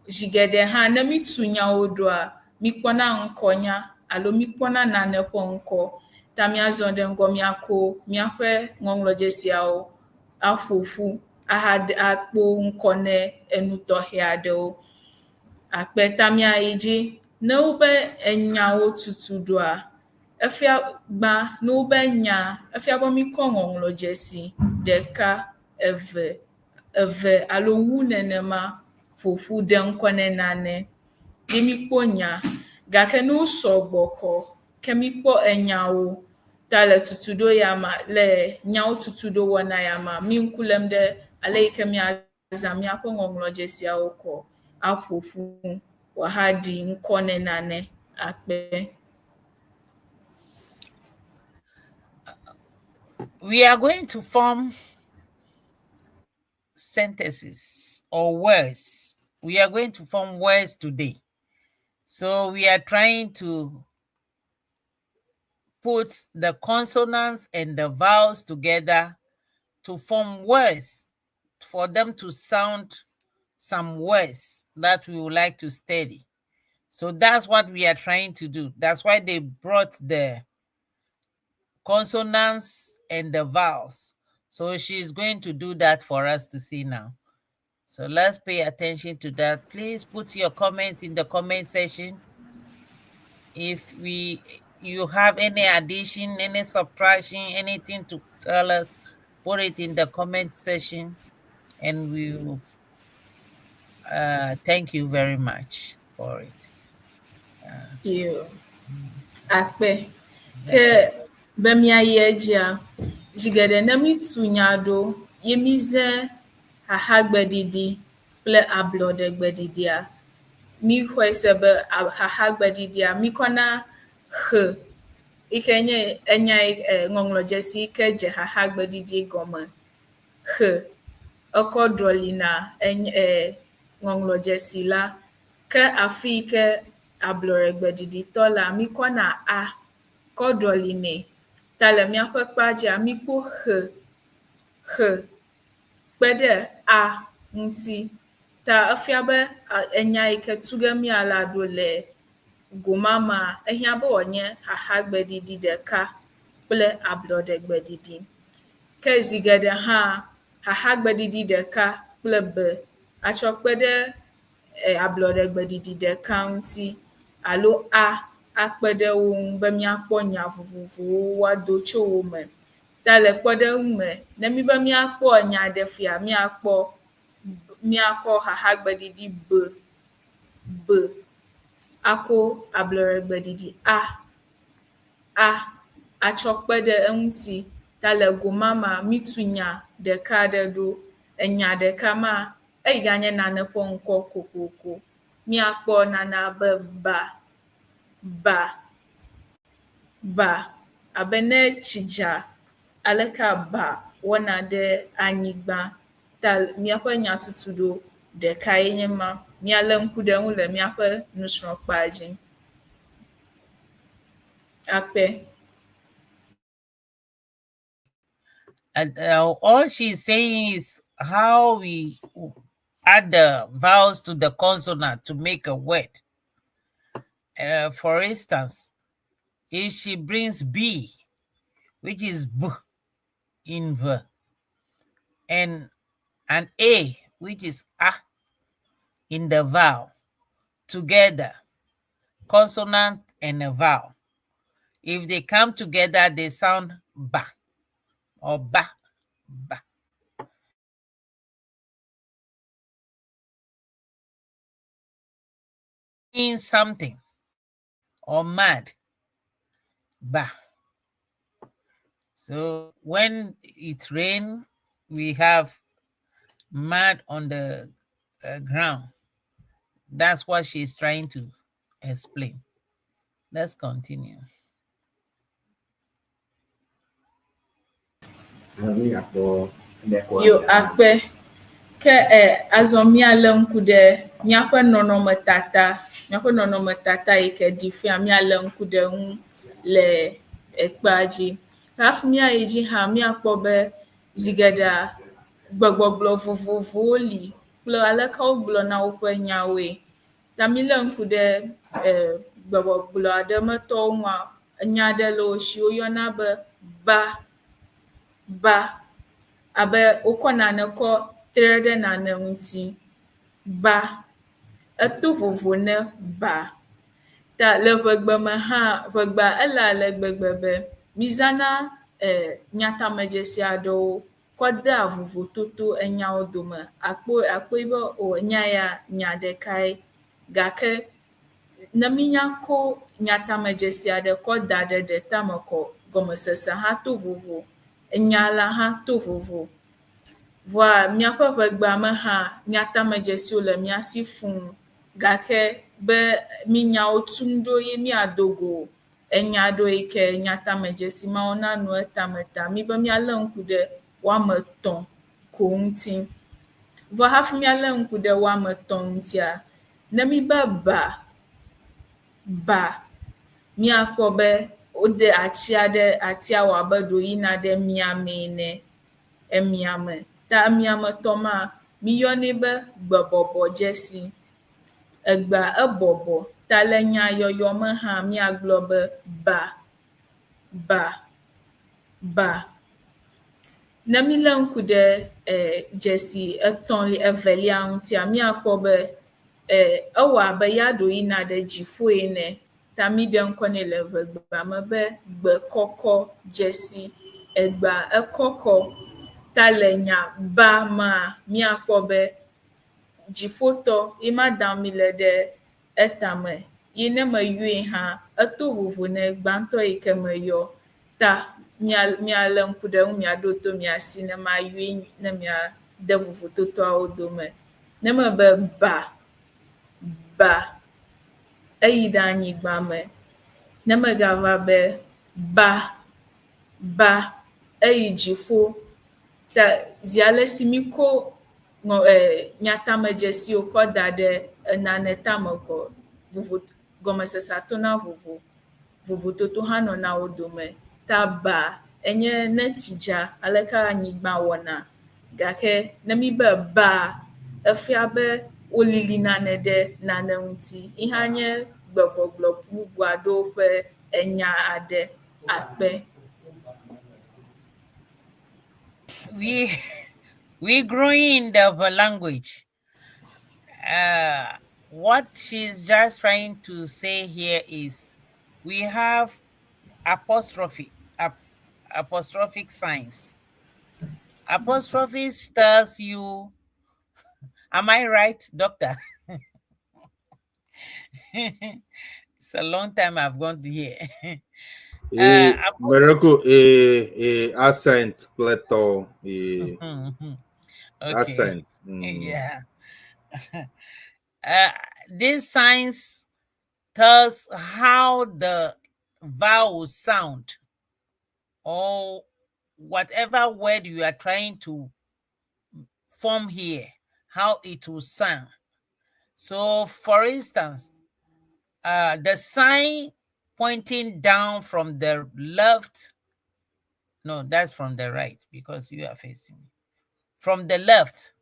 Jigede ha ne mi tu nyawo doa, mi kpɔna ŋkɔnya alo mi kpɔna nane ƒe ŋkɔ. Ta miazɔ ɖe ŋgɔ miako miaƒe ŋɔŋlɔdzesiawo aƒoƒu akpo ŋkɔ ne enu tɔxɛ aɖewo. Akpe ta miayi dzi ne wobe enyawo tutu doa, efia gba ne wobe nya efia be mi kɔ ŋɔŋlɔdzesi ɖeka, eve alo wu nenema ƒoƒu ɖe ŋkɔ ne nane. Ye mi kpɔ nya gake ne wosɔgbɔ xɔ ke mikpɔ enyawo ta le tutuɖo ya ma le nyawo tutuɖo wɔna ya ma mi ŋku lém ɖe ale yi ke miazã míaƒe ŋɔŋlɔdzesiawo kɔ aƒoƒu wòahaɖi ŋkɔ ne nane. Akpe. We are going to form sentences or words. We are going to form words today. So we are trying to put the consonants and the vowels together to form words, for them to sound some words that we would like to study. So that's what we are trying to do. That's why they brought the consonants and the vowels. So she's going to do that for us to see now. So let's pay attention to that. Please put your comments in the comment section. If you have any addition, any subtraction, anything to tell us, put it in the comment section, and we will thank you very much for it. Akpe ke bemia yejia jigede na mitunya do yemize hahagbedidi kple ablodegbedia mi khwesebe hahagbedidia mi kona h ikenye enya ŋɔŋlɔdzesi ke je hahagbedidi gome h okodrolina ŋɔŋlɔdzesi la ke afi ke abloregbediditɔ la mi kɔna a kɔdrɔline ta le míaƒe kpadzia mi kpɔ h kpe ɖe a ŋuti ta efia be enya yi ke tu ge mia la ɖo le gomama ehia be wònye hahagbedidi ɖeka kple ablɔɖegbedidi ke zi geɖe hã hahagbedidi ɖeka kple b atsɔ kpe ɖe ablɔɖegbedidi ɖeka ŋuti alo a akpe ɖe wo ŋu be míakpɔ nya vovovowo woado tso wo me. Ta le kpɔɖeŋu me ne mi be míakpɔ nya ɖe fia míakɔ hahagbedidi b ako ablɔɖegbedidi a atsɔ kpe ɖe eŋuti ta le gomama mitu nya ɖeka ɖe ɖo enya ɖeka ma eyi ganye nane ƒe ŋkɔ kokoko míakpɔ nana be ba abe ne tsi dza aleke ba wɔna ɖe anyigba ta míaƒe nyatutuɖo ɖeka ye nye ma míalé ŋku ɖe ŋu le míaƒe nusrɔ̃kpa dzi. Akpe. And all she's saying is how we add the vowels to the consonant to make a word. For instance, if she brings B, which is B in V, and an A, which is A in the vowel, together, consonant and a vowel. If they come together, they sound ba or ba. In something or mad, ba. So when it rains, we have mud on the ground. That's what she's trying to explain. Let's continue. Yo akpe ke azɔ míalé ŋku ɖe míaƒe nɔnɔmetata yi ke ɖi fia míalé ŋku ɖe ŋu le ekpea dzi. Hafi míayi dzi hã míakpɔ be zi geɖea gbegbɔgblɔ vovovowo li kple aleke wogblɔna woƒe nyawoe. Ta mílé ŋku ɖe gbegbɔgblɔ aɖe metɔwo ŋua enya aɖe le wo si woyɔna be ba abe wokɔ nane kɔ tre ɖe nane ŋuti. Ba eto vovo ne ba. Ta le ʋegbe me hã ʋegbea ele ale gbegbe be mizãna nyatamedzesi aɖewo kɔ dea vovototo enyawo dome. Akpɔe be enya ya nya ɖekae gake ne mínya ko nyatamedzesi aɖe kɔ da ɖe tame kɔ gɔmesese hã to vovo, enya la hã to vovo. Vɔa míaƒe ʋegbea me hã nyatamedzesiwo le mía si fũu gake be mínyawo tum ɖo ye míadogo enya ɖo yi ke nyatamedzesi mawo nanu etame ta mí be míalé ŋku ɖe woame etɔ̃ ko ŋuti. Vɔ hafi míalé ŋku ɖe woame etɔ̃ ŋutia, ne mí be ba, míakpɔ be wode atia wɔ abe ɖo yina ɖe miame ene, emiame. Ta emiametɔ ma, míyɔnɛ be gbebɔbɔdzesi. Egbea ebɔbɔ, ta le nyayɔyɔ me hã míagblɔ be ba. Ne mílé ŋku ɖe dzesi evelia ŋutia, míakpɔ be ewɔ abe ya ɖo yina ɖe dziƒo ene. Ta mí ɖe ŋkɔ nɛ le ʋegbea me be gbekɔkɔ dzesi. Egbea ekɔkɔ. Ta le nya ba ma, míakpɔ be dziƒotɔ, ye ma dam mi le ɖe etame. Ye ne me yɔe hã, eto vovo ne gbãtɔ yi ke me yɔ. Ta míalé ŋku ɖe ŋu, míaɖo to mía si ne ma yɔe ne míade vovototoawo dome. Ne me be ba, eyi ɖe anyigba me. Ne me gava be ba, eyi dziƒo. Ta zi ale si mí ko nyatamedzesiwo kɔ da ɖe enane tame kɔ, gɔmesesea tona vovo, vovototo hã nɔna wo dome. Ta ba enye ne tsi dza, aleke anyigba wɔna. Gake ne mí be ba, efia be wolili nane ɖe nane ŋuti. Yi hã nye gbegbɔgblɔ bubu aɖewo ƒe enya aɖe. Akpe. We growing in the language. What she's just trying to say here is we have apostrophic signs. Apostrophes tells you, am I right, doctor? It's a long time I've gone to here. Miracle accent pleto accent. Yeah. These signs tells how the vowels sound, or whatever word you are trying to form here, how it will sound. So, for instance, the sign pointing down from the left, no, that's from the right because you are facing me. From the left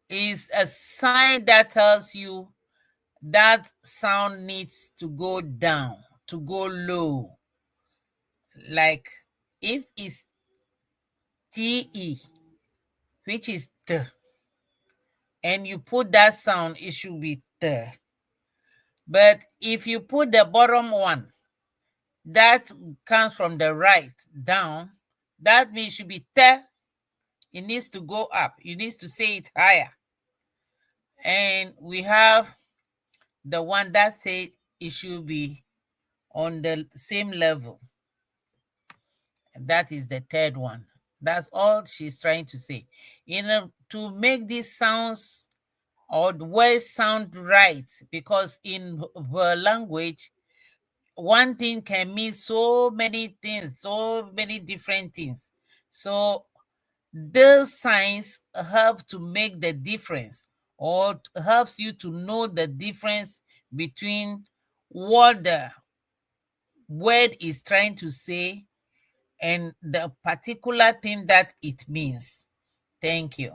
is a sign that tells you that sound needs to go down, to go low. Like if it's TE, which is T, and you put that sound, it should be T. But if you put the bottom one, that comes from the right down, that means it should be T. It needs to go up. You need to say it higher. And we have the one that says it should be on the same level. That is the third one. That's all she's trying to say. To make these sounds or the words sound right, because in her language, one thing can mean so many things, so many different things. So those signs help to make the difference, or helps you to know the difference between what the word is trying to say and the particular thing that it means. Thank you.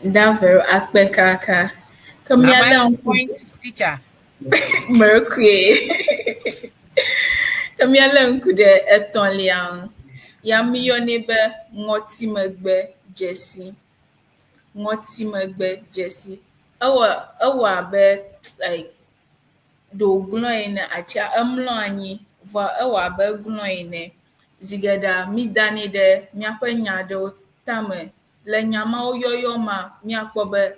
That Vero akpe kaka. Am I on point, teacher? Mercury. Kamiala nkude etoliang. Ya miyone be ngotimegbe Jesse. Ngotimegbe Jesse. Awa be like do gloine acha amlo anyi va awa be gloine zigeda mi dani de miape nyado tame le nyama oyoyo ma miakpo be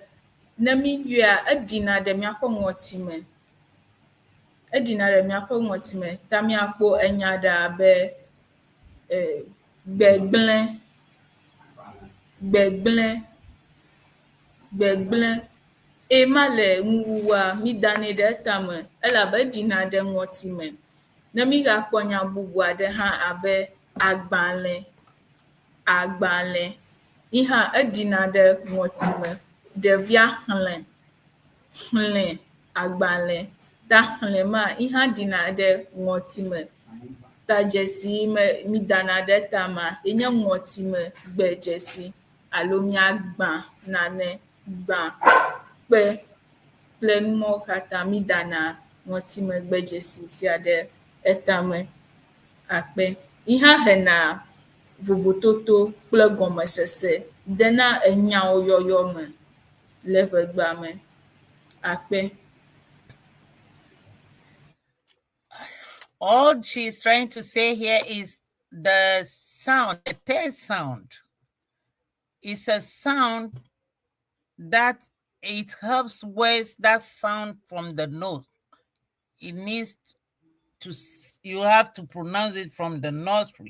ne míyɔa edina ɖe míaƒe ŋɔtime. Edina ɖe míaƒe ŋɔtime ta míakpɔ enya ɖe abe gbegblẽ. Ema le ŋuwua mídanɛ ɖe etame elabe edina ɖe ŋɔtime. Ne mígakpɔ nya bubu aɖe hã abe agbalẽ, yi hã edina ɖe ŋɔtime. Ɖevia xlẽ agbalẽ, ta xlẽ ma yi hã dina ɖe ŋɔtime. Ta dzesi mídana ɖe tama yenye ŋɔtime gbe dzesi alo míagbã nane, gbã kpe kple numɔwo katã mídana ŋɔtime gbe dzesi sia ɖe etame. Akpe yi hã hena vovototo kple gɔmesese dena enyawo yɔyɔ me le ʋegbea me. Akpe. All she's trying to say here is the sound, the third sound. It's a sound that it helps words that sound from the nose. It needs to, you have to pronounce it from the nostril.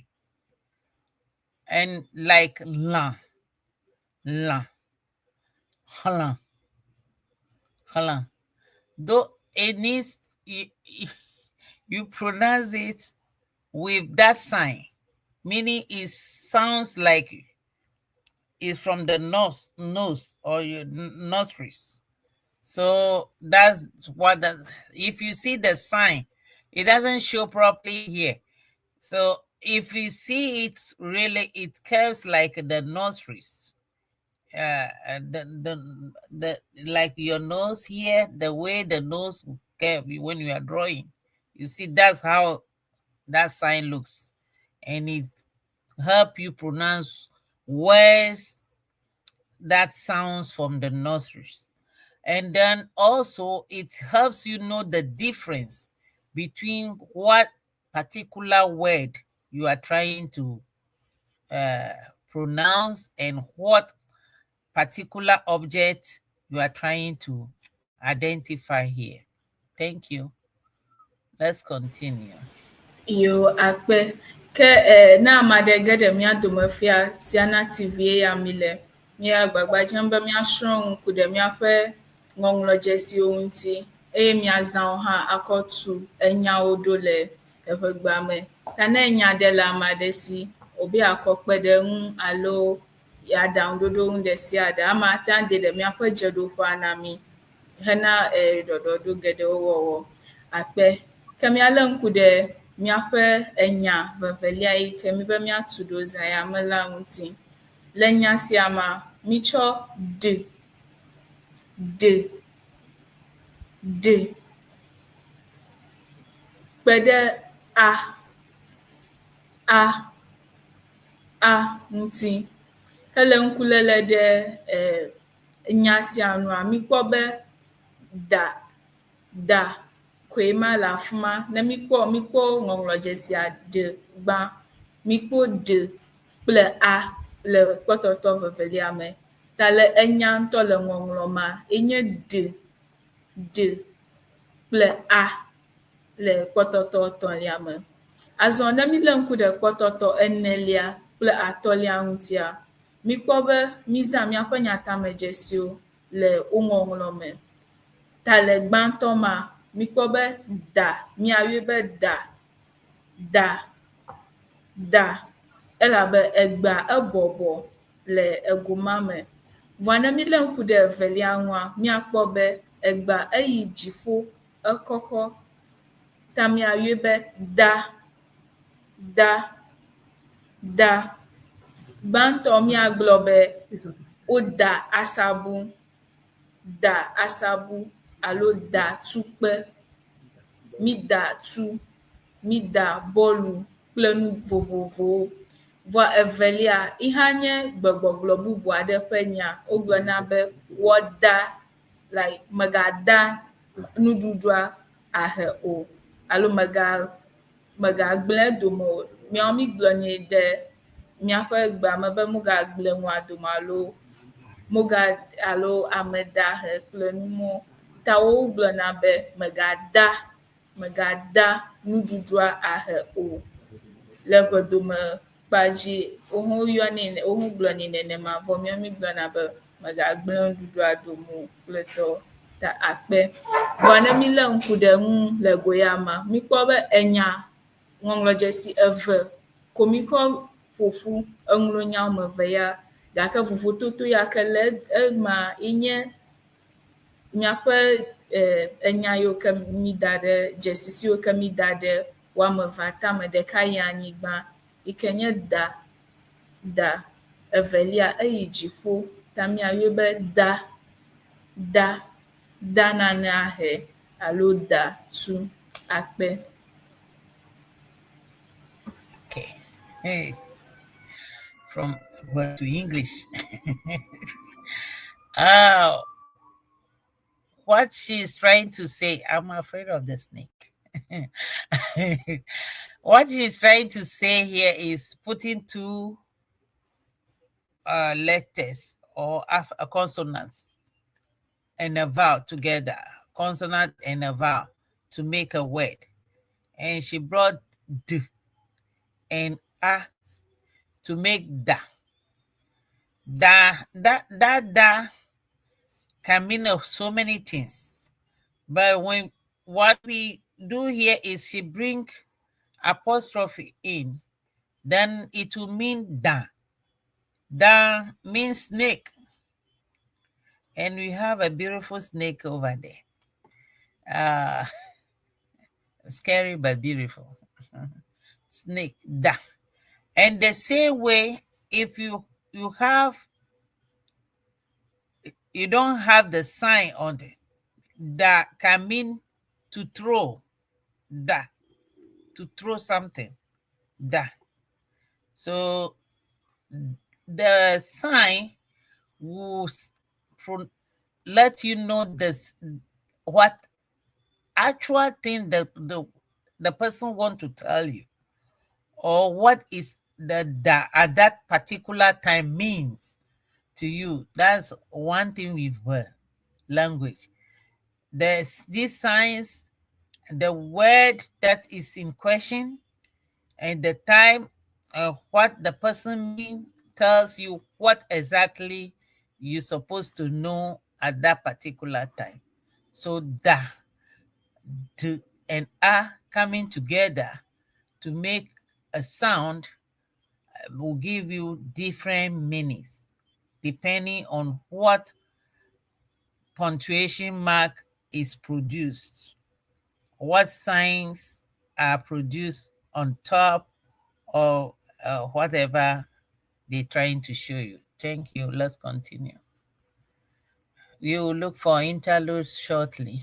And like la, hala. Though it needs, you pronounce it with that sign, meaning it sounds like it's from the nose or your nostrils. So that's what that. If you see the sign, it doesn't show properly here. So if you see it, really, it curves like the nostrils. The like your nose here, the way the nose curve when you are drawing. You see, that's how that sign looks, and it help you pronounce words that sounds from the nostrils. And then also it helps you know the difference between what particular word you are trying to pronounce and what particular object you are trying to identify here. Thank you. Let's continue. Yo akpe ke na amade gede mia domefia siana TV ya mile mia gbagba jembe mia shron ku de mia fe ŋɔŋlɔdzesi onti e mia zan ha akotu enyawo do le eƒegba me kana enya de la amade si obi akokpeɖeŋu alo ya downloado un de sia da ama tan de mia fe dzeɖoƒe na mi hena ɖɔɖɔɖo geɖewo wɔwɔ. Akpe ke míalé ŋku ɖe míaƒe enya vevelia yi ke mi be míatu ɖo zã ya me la ŋuti. Le nya sia ma, mítsɔ d kpe ɖe a ŋuti. Ke le ŋkulele ɖe nya sia nua, míkpɔ be da koe ma le afi ma. Ne míkpɔ ŋɔŋlɔdzesia d gbã, míkpɔ d kple a le kpɔtɔtɔ vevelia me. Ta le enya ŋutɔ le ŋɔŋlɔ ma, enye d kple a le kpɔtɔtɔ etɔ̃lia me. Azɔ ne mílé ŋku ɖe kpɔtɔtɔ enelia kple atɔ̃lia ŋutia, míkpɔ be mízã míaƒe nyatamedzesiwo le wo ŋɔŋlɔ me. Ta le gbãtɔ ma, míkpɔ be da, míayɔe be da, elabe egbea ebɔbɔ le egoma me. Vɔa ne mílé ŋku ɖe evelia ŋua, míakpɔ be egbea eyi dziƒo, ekɔkɔ, ta míayɔe be da. Gbãtɔ míagblɔ be woda asabu alo da tukpe, mída tu, mída bɔlu kple nu vovovowo. Vɔa evelia, yi hã nye gbegbɔgblɔ bubu aɖe ƒe nya. Wogblɔna be wɔda, like megada nuɖuɖua ahe o alo megagblẽ dome o. Míawo mígblɔnɛ ɖe míaƒe gbea me be megagblẽ nua dome alo moga alo amedahe kple numo tawo gblɔna be megada nuɖuɖua ahe o. Le ʋedome kpadzi wohõ yɔnɛ wohõ gblɔnɛ nenema vɔ míawo mígblɔna be megagblẽ nuɖuɖua domo kple tɔ ta akpe. Vɔ ne mílé ŋku ɖe ŋu le goyama míkpɔ be enya ŋɔŋlɔdzesi eve ko míkɔ ƒoƒu eŋlɔ nya eve ya gake vovototo ya ke le ema nye míaƒe enya yiwo ke mi da ɖe dzesi siwo ke mi da ɖe woame eve tame, ɖeka yi anyigba yi ke nye da, evelia eyi dziƒo ta míayɔe be da nane ahe alo da tu akpe. Okay. Hey. From word to English. What she's trying to say, I'm afraid of the snake. What she's trying to say here is putting two letters or consonants and a vowel together, consonant and a vowel to make a word. And she brought d and a to make da. Da can mean of so many things. But what we do here is she bring apostrophe in, then it will mean da. Da means snake. And we have a beautiful snake over there. Scary but beautiful. Snake, da. And the same way, if you don't have the sign on it, that can mean to throw, da, to throw something, da. So the sign will let you know this, what actual thing that the person want to tell you, or what is the da at that particular time means to you. That's one thing with language. There's these signs, the word that is in question, and the time what the person means tells you what exactly you're supposed to know at that particular time. So da, d, and a coming together to make a sound will give you different meanings depending on what punctuation mark is produced, what signs are produced on top, or whatever they're trying to show you. Thank you. Let's continue. We will look for interludes shortly.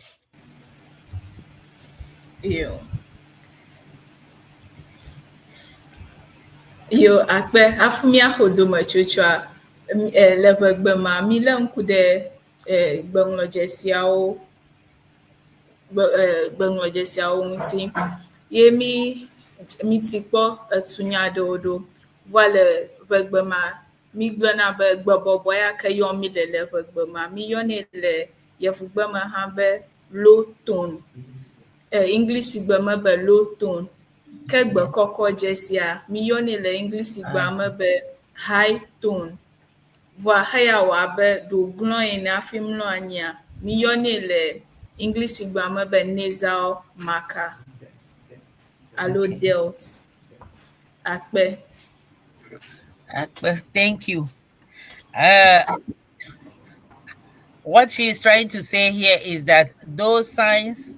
Yo akpe afu míaxɔ dometsotsoa le ʋegbe ma mílé ŋku ɖe gbeŋlɔdzesiawo ŋuti ye mi ti kpɔ etunya ɖewo ɖo va le ʋegbe ma mígblɔna be gbebɔbɔ ya ke yɔm mi le ʋegbe ma míyɔnɛ le yevugbe me hã be low tone, English gbe me be low tone, ke gbe kɔkɔ dzesia míyɔnɛ le English gbe me be high tone. Vɔa heya wɔ abe ɖo gblɔ ene hafi mlɔ anyia míyɔnɛ le English gbe me be nasal marker alo delt. Akpe. Thank you. What she is trying to say here is that those signs,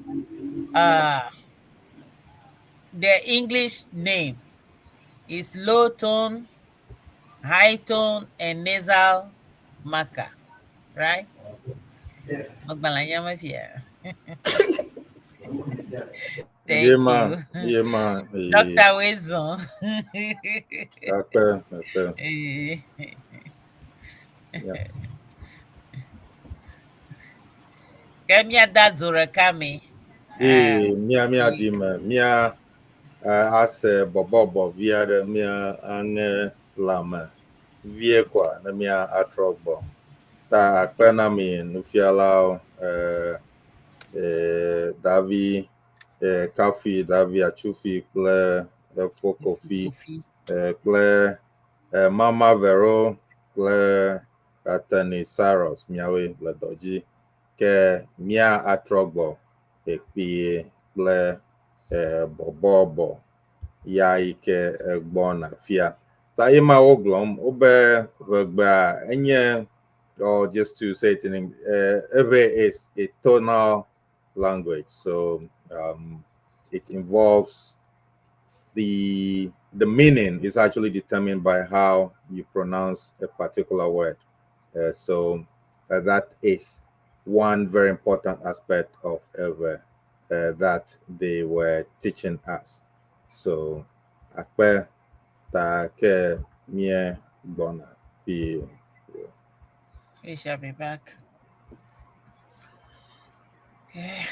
their English name is low tone, high tone, and nasal marker, right? Thank you. Dr. Wezo. Kemia da zora kami. Mia dime, mia ase bobo via de mia ange lame vie kwa na mia atrogbo. Daa Naami, nufialawo, Davi, Kafi, Davi Achufi, kple Fokofi, kple Mama Vero, kple Atty Cyrus, miawe le dɔdzi, ke mia atrɔgbɔ ekpie kple bɔbɔbɔ ya yi ke gbɔna fia. Ta ye ma wo gblɔm wobe ʋegbea enye, or just to say it in English, Ewe is a tonal language, so it involves the meaning is actually determined by how you pronounce a particular word. So that is one very important aspect of Ewe that they were teaching us. So akpe ta ke mie bona pi. We shall be back. Okay.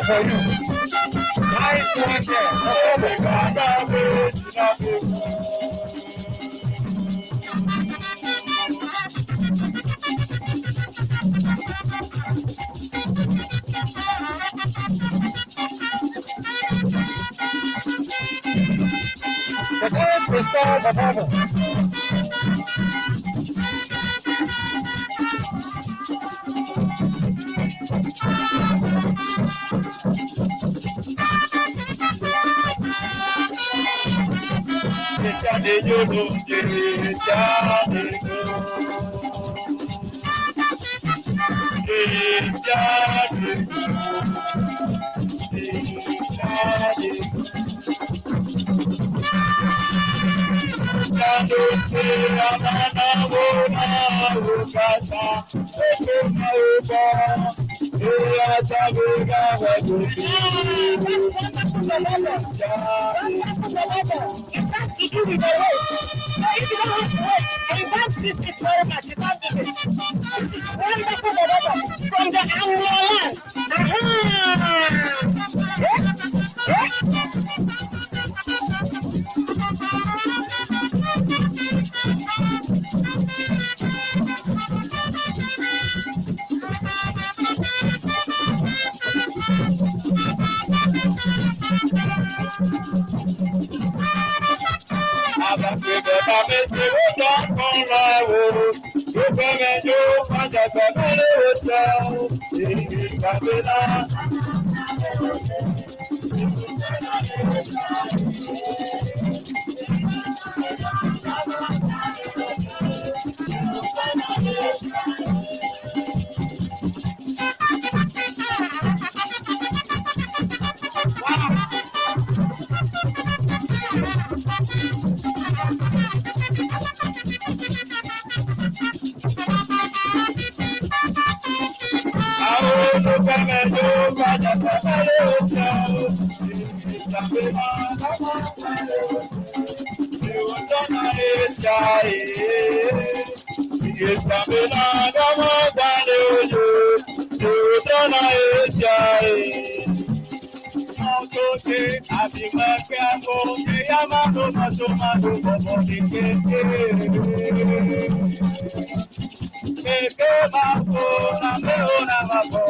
For you. Nice one there. Oh my God. The dance will start the bubble.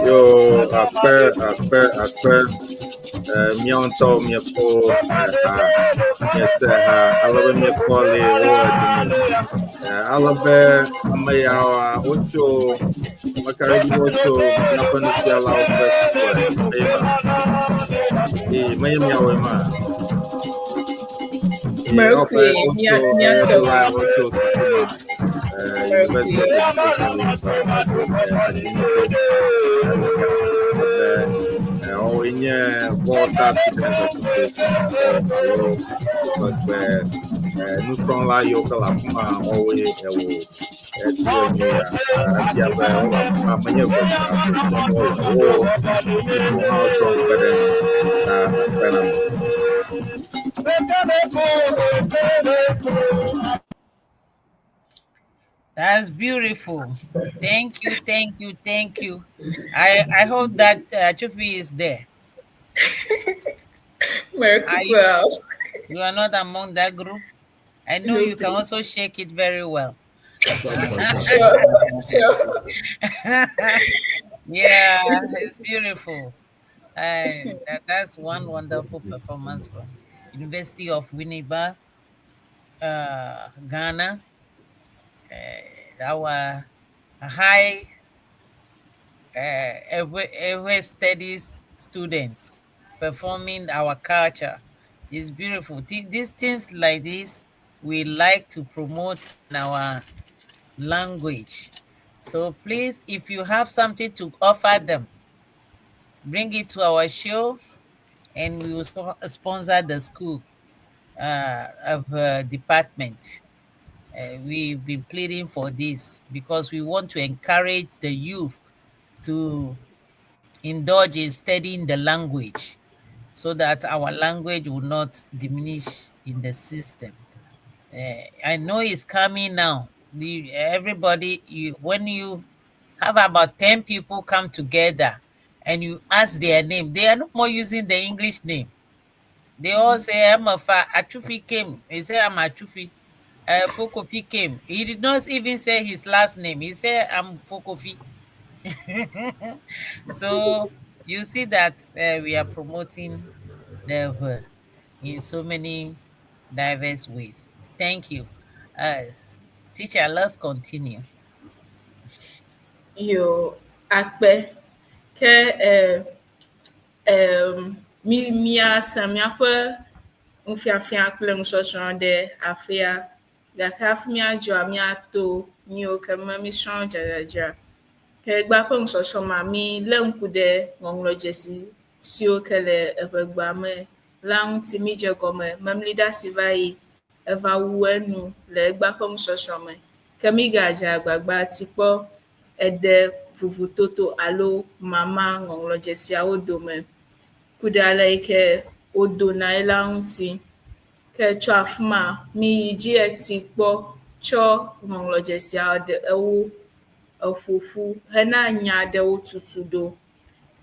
Yo, après, mianto mi po alabe mi po le alabe amaya ocho makari ocho na nufialawo e míanya ma nous sommes là, yo, que la femme always That's beautiful. Thank you. I hope that Chufi is there. You are not among that group. I know you can also shake it very well. Sure. Yeah, it's beautiful. That's one wonderful performance from University of Winneba, Ghana. Our high Ewe studies students performing our culture is beautiful. These things like this we like to promote in our language. So please, if you have something to offer them, bring it to our show and we will sponsor the school of department. We've been pleading for this because we want to encourage the youth to indulge in studying the language so that our language will not diminish in the system. I know it's coming now. Everybody, when you have about 10 people come together and you ask their name, they are no more using the English name. They all say, I'm a Achufi came. They say, I'm Achufi. Fokofi came. He did not even say his last name. He said, I'm Fokofi. So you see that we are promoting the in so many diverse ways. Thank you. Teacher, let's continue. Yo, akpe ke mia samia pe unfiafia kple nsoson de afia gakaf mia jo mia to mi o ke mami son jaja ke gba pe nsoson ma mi le nku de ŋɔŋlɔdzesi siwo ke le egba me la ŋuti mi dze gɔme memli ɖe asi va yi eva wu enu le egba ƒe nusɔsrɔ̃ me. Ke mi gadze agbagba ti kpɔ ede vovototo alo mama ŋɔŋlɔdzesiawo dome ku ɖe ale yi ke wodona ye la ŋuti. Ke tso afi ma mi yi dzi eti kpɔ tsɔ ŋɔŋlɔdzesia ɖe ewo eƒoƒu hena nya aɖewo tutu ɖo.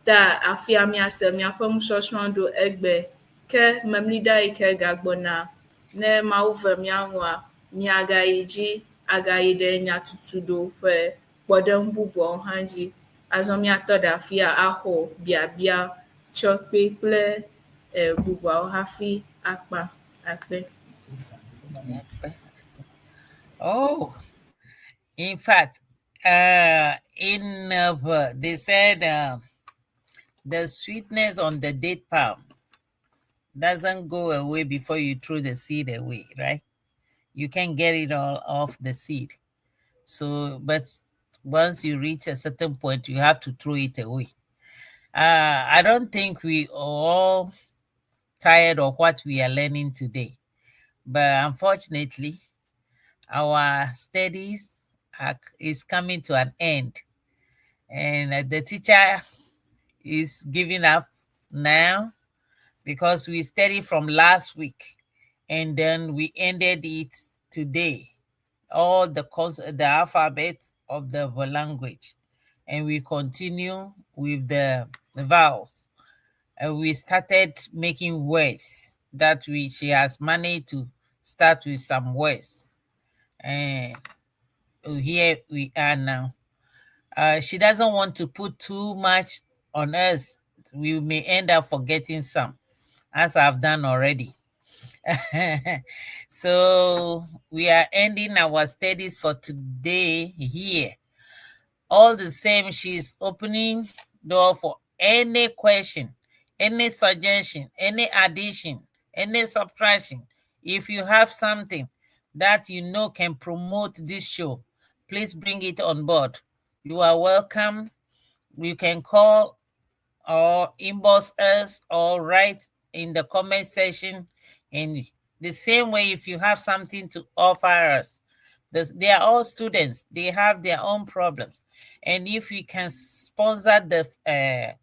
Ta afia miase miaƒe nusɔsrɔ̃ ɖo egbe ke memlida yi ke gagbɔna ne Mawu ve miaŋua miagayi dzi agayi ɖe nya tutu ɖo ƒe kpɔɖeŋu bubuawo hã dzi. Azɔ miatɔ ɖe afia axɔ biabia tsɔ kple bubuawo hafi akpa akpe. Oh, in fact, they said the sweetness on the date palm doesn't go away before you throw the seed away, right? You can't get it all off the seed. So, but once you reach a certain point, you have to throw it away. I don't think we are all tired of what we are learning today. But unfortunately, our studies is coming to an end. And the teacher is giving up now because we studied from last week. And then we ended it today. All the alphabet of the language. And we continue with the vowels. And we started making words that she has managed to start with some words. And here we are now. She doesn't want to put too much on us. We may end up forgetting some, as I've done already. So we are ending our studies for today here. All the same, she's opening door for any question, any suggestion, any addition, any subtraction. If you have something that you know can promote this show, please bring it on board. You are welcome. You can call or inbox us or write in the comment section. In the same way, if you have something to offer us, they are all students. They have their own problems. And if we can sponsor the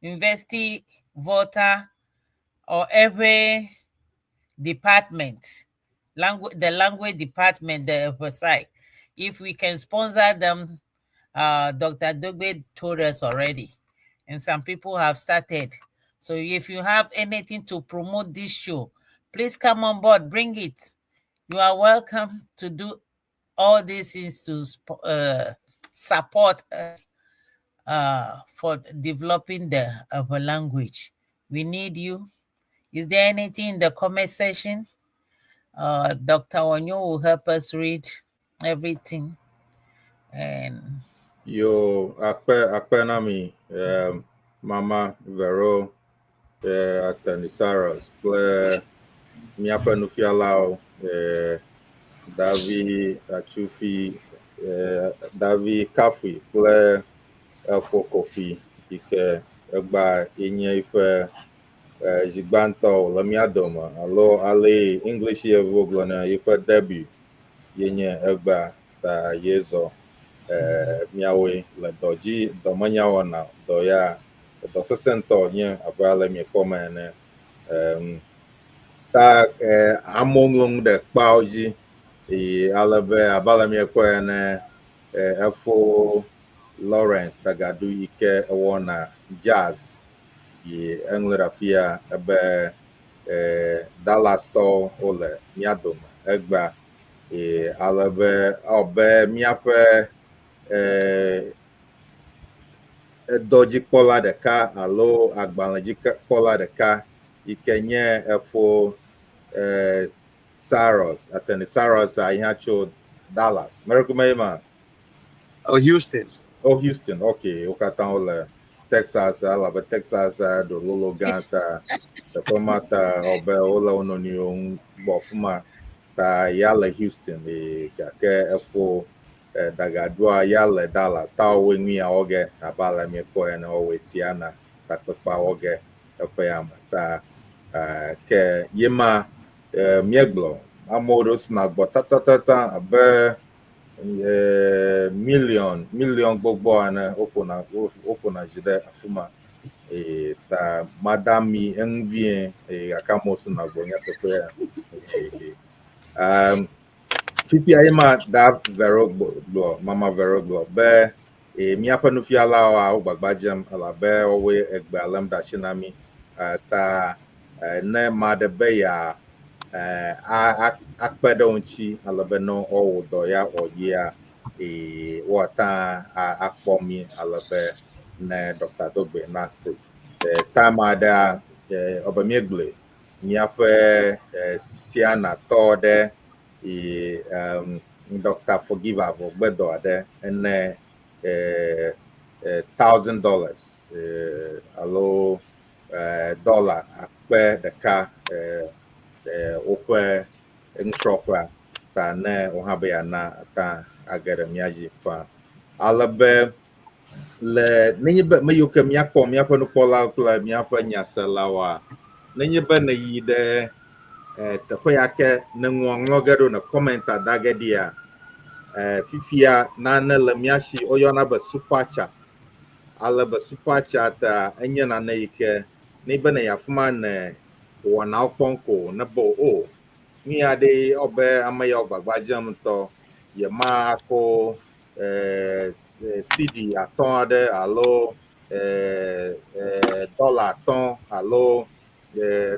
university voter or every department, the language department, the website, if we can sponsor them, Dr. Dogbey told us already, and some people have started. So if you have anything to promote this show, please come on board, bring it. You are welcome to do all these things to support us for developing the language. We need you. Is there anything in the comment section? Dr. Enyo will help us read everything. And Atty Naami, Mama Vero, Atty Cyrus, kple míaƒe nufialawo, Davi Atsufi, Davi Kafui kple Fokofi, yi ke egba yenye iƒe zigbãtɔ le mía dome, alo ale English yevu gblɔna yiƒe debut yenye egba ta yezɔ míawoe le dɔmenya wɔna, dɔ ya dɔ sesẽtɔ nye abe ale miekpɔme ene. Ta amewo ŋlɔ nu ɖe kpawo dzi, ale be abe ale miekpɔe ene, efo Lawrence Dagadu yi ke ewɔna jazz, yi eŋlɔ ɖe afia ebe Dallastɔwo wole mía dome egba, ale be abe míaƒe dɔdzikpɔla ɖeka alo agbalẽdzikpɔla ɖeka yi ke nye efo Cyrus, Atty Cyrus yi hã tso Dallas. Merikume ma? Oh, Houston. Oh, Houston, okay. Wo katã wole Texas, alabe Texas ɖo lolo gã ta teƒe ma ta ɔbe wole wo nɔnɔewo ŋu gbɔ afi ma ta ya le Houston, gake efo Dagadua ya le Dallas. Ta wowoe nu ya wɔ ge abe ale miekpɔ ene, wowoe siana takpekpea wɔ ge teƒe ya me ta ke ye ma míegblɔ amoɖo sina gbɔ tatata abe million gbogbo ane wokona dzi ɖe afi ma ta madami eŋuvie gake amewo sina gbɔ nyateƒe fitia ye ma da Vero gblɔ mama Vero gblɔ be míaƒe nufialawo wogbagba dzem elabe wowoe egbe além ɖe asi na mí ta ne ma ɖe be ya akpe ɖe wo ŋuti alebe ne wɔwɔ dɔ ya wɔyia woata akpɔ mí alebe ne Dr Dogbey nase time aɖea ɔbe míegblẽ míaƒe sianatɔ ɖe Dr Forgive gbedɔ aɖe ene $1,000 alo dollar akpe ɖeka woƒe nusrɔ̃ƒea ta ne wohã be yana ata age ɖe mía dzi fa alebe le nenye be me yiwo ke míakpɔ míaƒe nukpɔlawo kple míaƒe nyaselawoa nenye be ne yi ɖe teƒe ya ke ne ŋɔŋlɔ ge ɖo ne kɔmenta da ge ɖia fifia nane le mía si woyɔna be super chat alebe super chat enye nane yi ke ne be ne yafi ma ne wɔnawo kpɔm ko ne be o mi aɖe ɔbe ame yawo gbagba dzem ŋutɔ yema ko CD atɔ̃ aɖe alo dollar atɔ̃ alo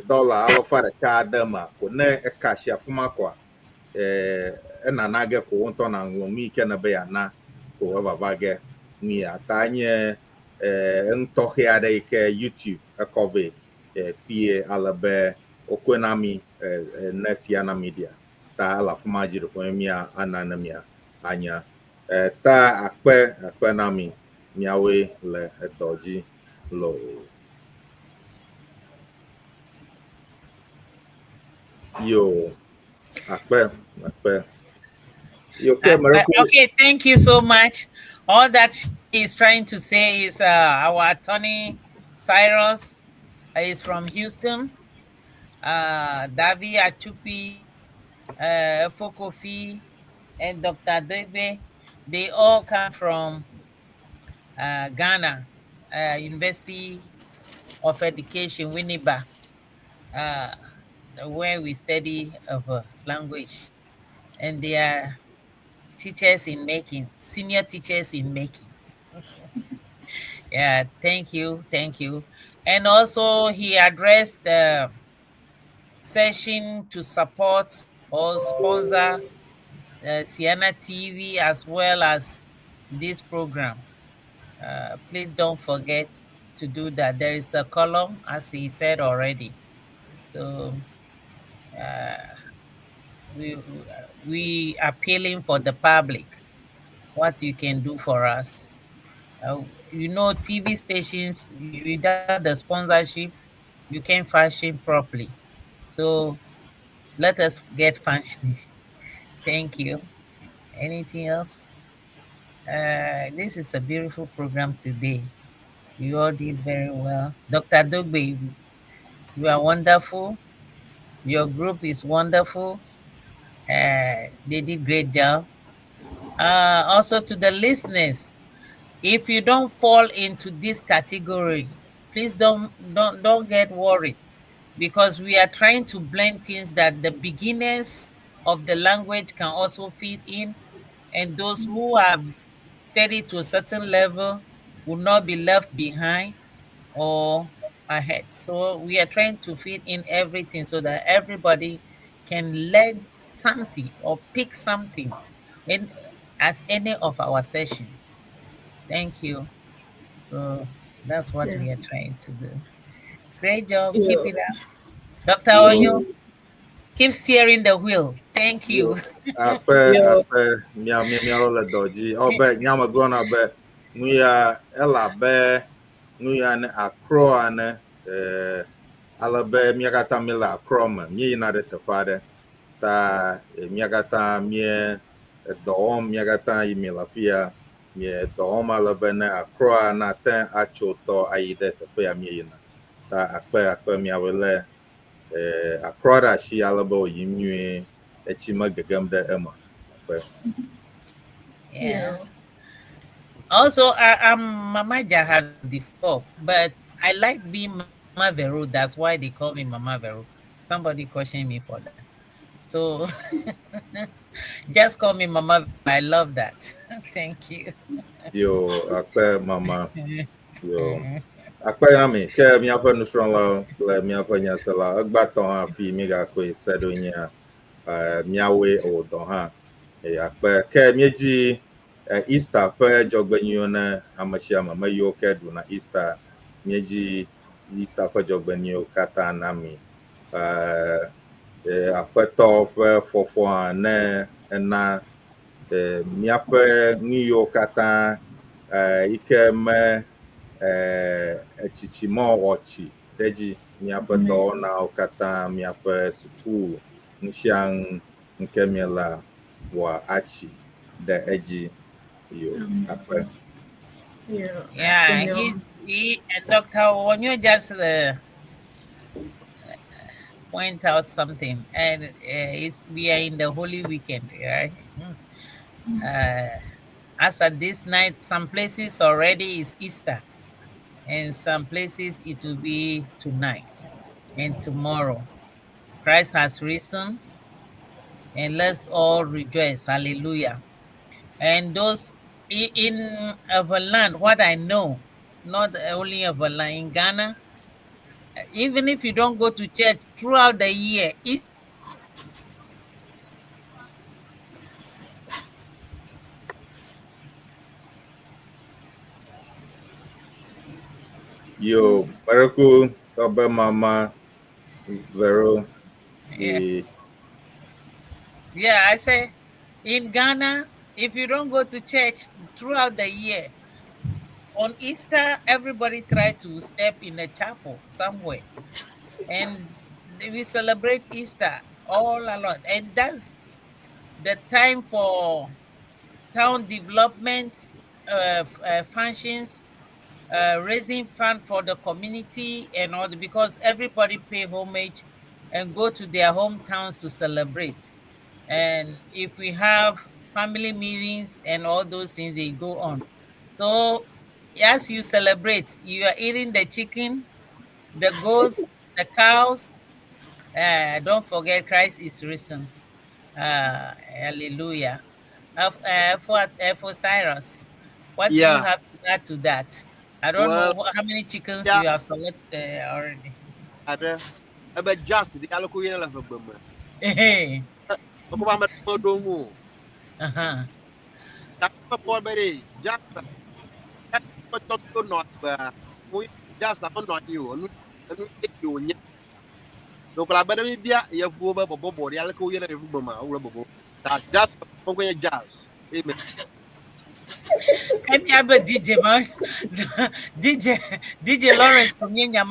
dollar alɔfa ɖeka aɖe ma ko ne eka asi afi ma koa enana ge ko wo ŋutɔ naŋlɔ nu yi ke ne be yana ko evava ge nu ya ta nye ŋutɔxe aɖe yi ke YouTube ekɔ vɛ pie alebe wokɔe na mi ne sia na media ta ele afi ma dzi ɖo mía ana ne mía anya ta akpe na mi míawoe le edɔ dzi lo yo akpe yo okay, thank you so much. All that he's trying to say is our Atty Cyrus is from Houston. Davi Achupi, Fokofi, and Dr. Dogbey, they all come from Ghana, University of Education, Winneba, where we study language. And they are teachers in making, senior teachers in making. Yeah, thank you. And also he addressed the session to support or sponsor Siena TV as well as this program. Please don't forget to do that. There is a column, as he said already. So we appealing for the public what you can do for us. TV stations, without the sponsorship, you can't function properly. So let us get functioning. Thank you. Anything else? This is a beautiful program today. You all did very well. Dr. Dogbey, you are wonderful. Your group is wonderful. They did great job. Also to the listeners, if you don't fall into this category, please don't get worried, because we are trying to blend things that the beginners of the language can also fit in, and those who have studied to a certain level will not be left behind or ahead. So we are trying to fit in everything so that everybody can learn something or pick something at any of our sessions. Thank you. So that's what we are trying to do. Great job. Keep it up. Dr. Enyo, keep steering the wheel. Thank you. nuya ne akro ne alabe miagata mila akrom mi na de tafade ta miagata mie dom miagata imilafia mie dom alabe ne akro na ten achoto aide tafia mi na ta akpe miawele akro da shi alabe oyimwe echima gegem de ema. Yeah. Also, I'm Mama Jaha before, but I like being Mama Vero. That's why they call me Mama Vero. Somebody questioned me for that. So just call me Mama. I love that. Thank you. Yo, akpe Mama. Yo. Akpe nami, ke mi apa nusron la, le mi apa nyasela. Agbaton ha fi mi ga kwe sedonya miawe o don ha. Akpe ke mieji Easter pe jogbenyo na amashia mama yo ke du na Easter mieji Easter pe jogbenyo kata nami. Akpeto pe fofo ne na miape ngiyo kata ike me echichimo ochi deji miape to na okata miape suku nshiang nkemela wa achi de eji yo akpe. Yeah, he Dr. Onyo just point out something, and we are in the Holy Weekend, right? As at this night, some places already is Easter, and some places it will be tonight and tomorrow. Christ has risen, and let's all rejoice. Hallelujah. And those in our land, what I know, not only of our land, in Ghana, even if you don't go to church throughout the year, Yo, Baraku, Tobe Mama, Vero. Yeah, I say in Ghana, if you don't go to church throughout the year, on Easter, everybody try to step in a chapel somewhere. And we celebrate Easter all a lot. And that's the time for town development functions, raising fund for the community and all, because everybody pay homage and go to their hometowns to celebrate. And if we have family meetings and all those things, they go on. So as you celebrate, you are eating the chicken, the goats, the cows. Don't forget Christ is risen. Hallelujah. For Cyrus, what do you have to add to that? I don't know how many chickens you have selected already. But just the allocation of a Hey. Just not you. Donc la bonne bien, il y a vous bobo, il y a le couille de vous maman ou le bobo. Just on jazz. Amen. Can you have a DJ man? DJ Lawrence from Míanya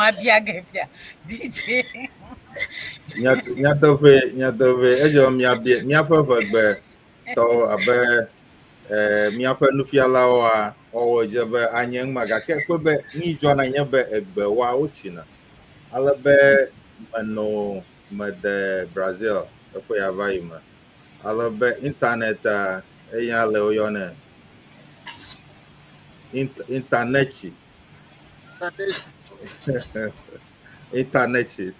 DJ. Nyatove, ejo miape vegbe to abe miape nufialawo a owo jebe anyeng magake kwebe ni jona nyebe egbe wa ochina. Alebe mano mede Brazil ekwe avaima. Alebe internet eyan le oyone. Internet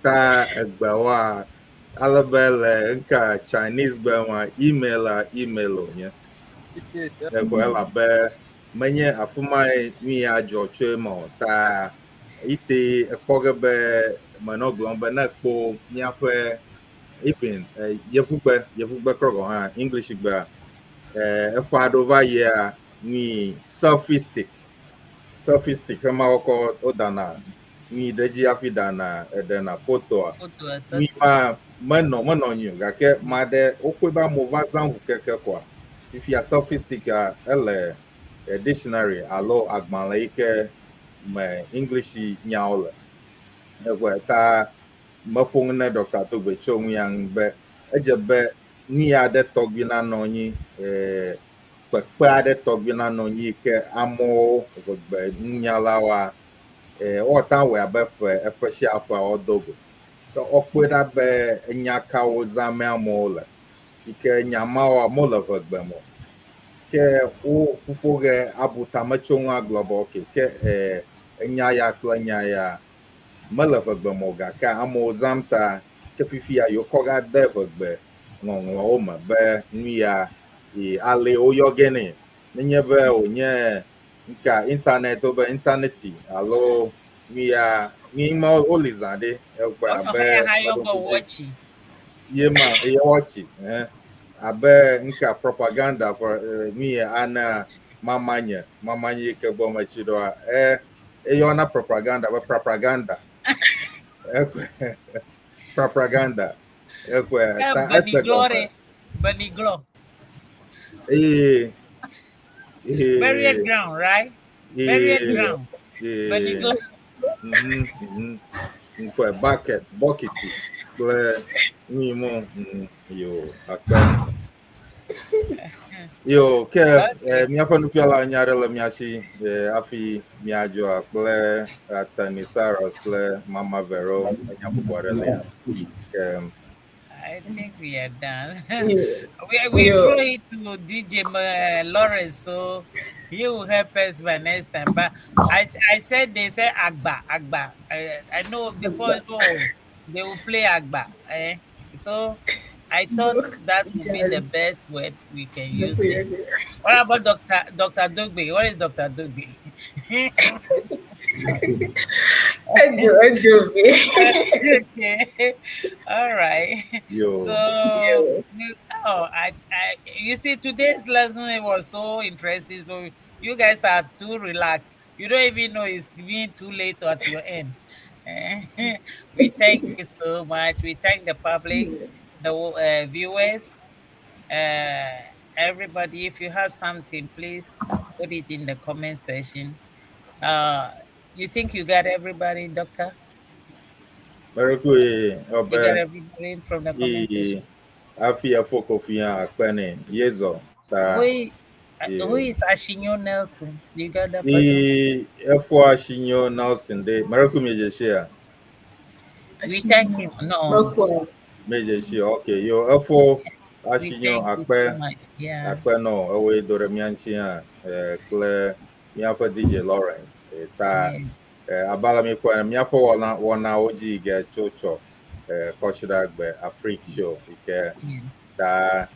ta egbawa alabele nka Chinese gbawa email onye egwala be menye afumai mi ajo chemo ta ite ekpogebe manoglo be na kpo miafe even yefugbe krogo ha English gba ekwado ya ni sophistic kama oko odana ni deji afida na edena photo ni mano nyu gake made okweba mova zangu keke kwa if you are sophistic ele dictionary alo agbanle ike me English nyaole egwe ta mapungne Dr Dogbey chongu yang be ejebe ni ade togbina nonyi kpekpe aɖe tɔgbina nɔ nyi ke amewo gbegbe nunyalawoa wɔta wɔ abe eƒe sia ƒea wodo go ke wokpɔe ɖa be enyakawo zãme amewo le ike nyamawa mole vegbe mo ke wo fufuge abutametso aglobo ke enya ya kple nya ya mele vegbe mo gake amewo zam ta ke fifia yo kɔga de vegbe ŋɔŋlɔwo me be nu ya ale woyɔgene nenye be wonye nka internet be interneti alo nu ya ma woli zã ɖe egbe abe ye watchi abe nka propaganda for nu ya ana mamanye ke bo machi do eyɔna propaganda be propaganda propaganda ta Beniglo. buried ground, right? Buried ground. Beniglo. Bucket, yo, yo, ke miafa nufialawo nya ɖe le miasi afi miadzo kple Atty Cyrus kple Mama Vero nya bubu aɖe le I think we are done. we throw it to DJ Lawrence, so he will help us by next time. But I said they say Agba. I know before they will play Agba. So I thought that would be the best word we can use. What about Dr. Dogbey? What is Dr. Dogbey? Okay. All right. Yo. So, you see, today's lesson was so interesting. So you guys are too relaxed. You don't even know it's being too late at your end. We thank you so much. We thank the public, the viewers, everybody. If you have something, please put it in the comment section. You think you got everybody, Doctor? Very good. You got everybody from the comment section. Afia Fokofia Akpene Yezo. Who is Ashinyo Nelson? You got that person? F4 Ashinyo Nelson. They Maraku Major share. We thank him. No. Major share. Okay. Yo F4 Ashinyo Akpe no away Doremianchia Kple Miafa DJ Lawrence. Abala mi kwa miafa wana oji ge chocho kochidagbe Afrique show ike da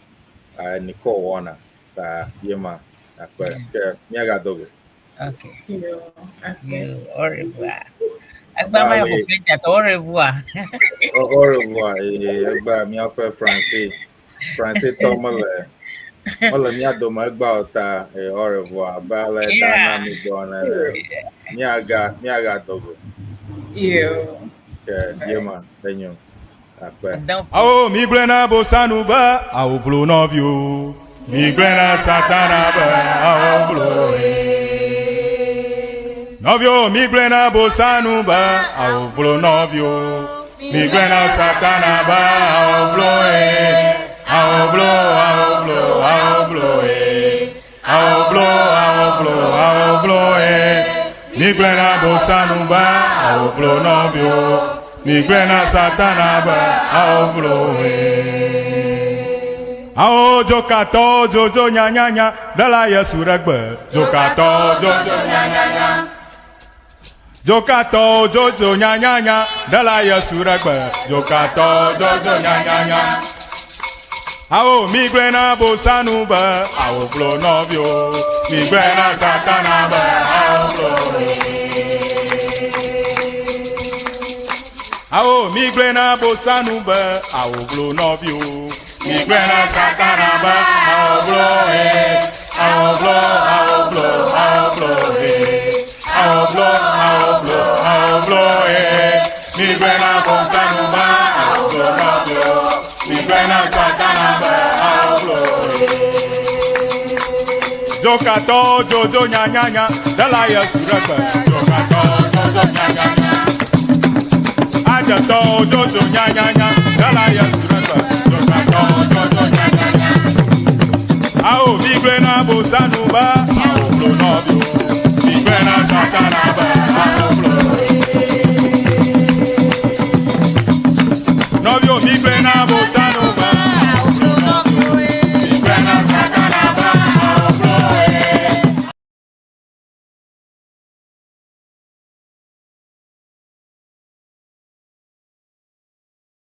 Nicole wana da yema akwe ke miaga dogo. Okay. Au revoir. Agba ma ko fenja to au revoir. Au revoir agba miafa français tomale. Wala miado magba ta au revoir abala Daa Naami dona miaga dogo. Yema Enyo akpe. Awo mi glena bosanu ba awo blo novio. Mi glena satana ba awo blo. Novio mi glena bosanu ba awo blo novio. Mi glena satana ba awo blo awo blo awo blo awo blo awo blo awo blo awo blo Mi glena bosanu ba awo blo novio. Mi glena satana ba awo blo Awo jokato jojo nya nya nya dala Yesu regbe. Jokato jojo nya nya nya. Jokato jojo nya nya nya dala Yesu regbe. Jokato jojo nya nya nya. Awo mi glena bosanu ba awo blo novio. Mi glena satana ba awo blo Awo mi glena bosanu ba awo blo novio. Mi glena satana ba awo blo awo blo awo blo awo blo awo blo awo blo awo blo Mi glena bosanu ba awo blo novio. Mi glena satana ba awo blo Jokato jojo nya nya nya dala Yesu regbe. Jokato jojo nya nya nya. Ajato jojo nya nya nya dala Yesu regbe. Jokato jojo nya nya nya. Awo mi glena bosanu ba awo blo novio. Mi glena satana ba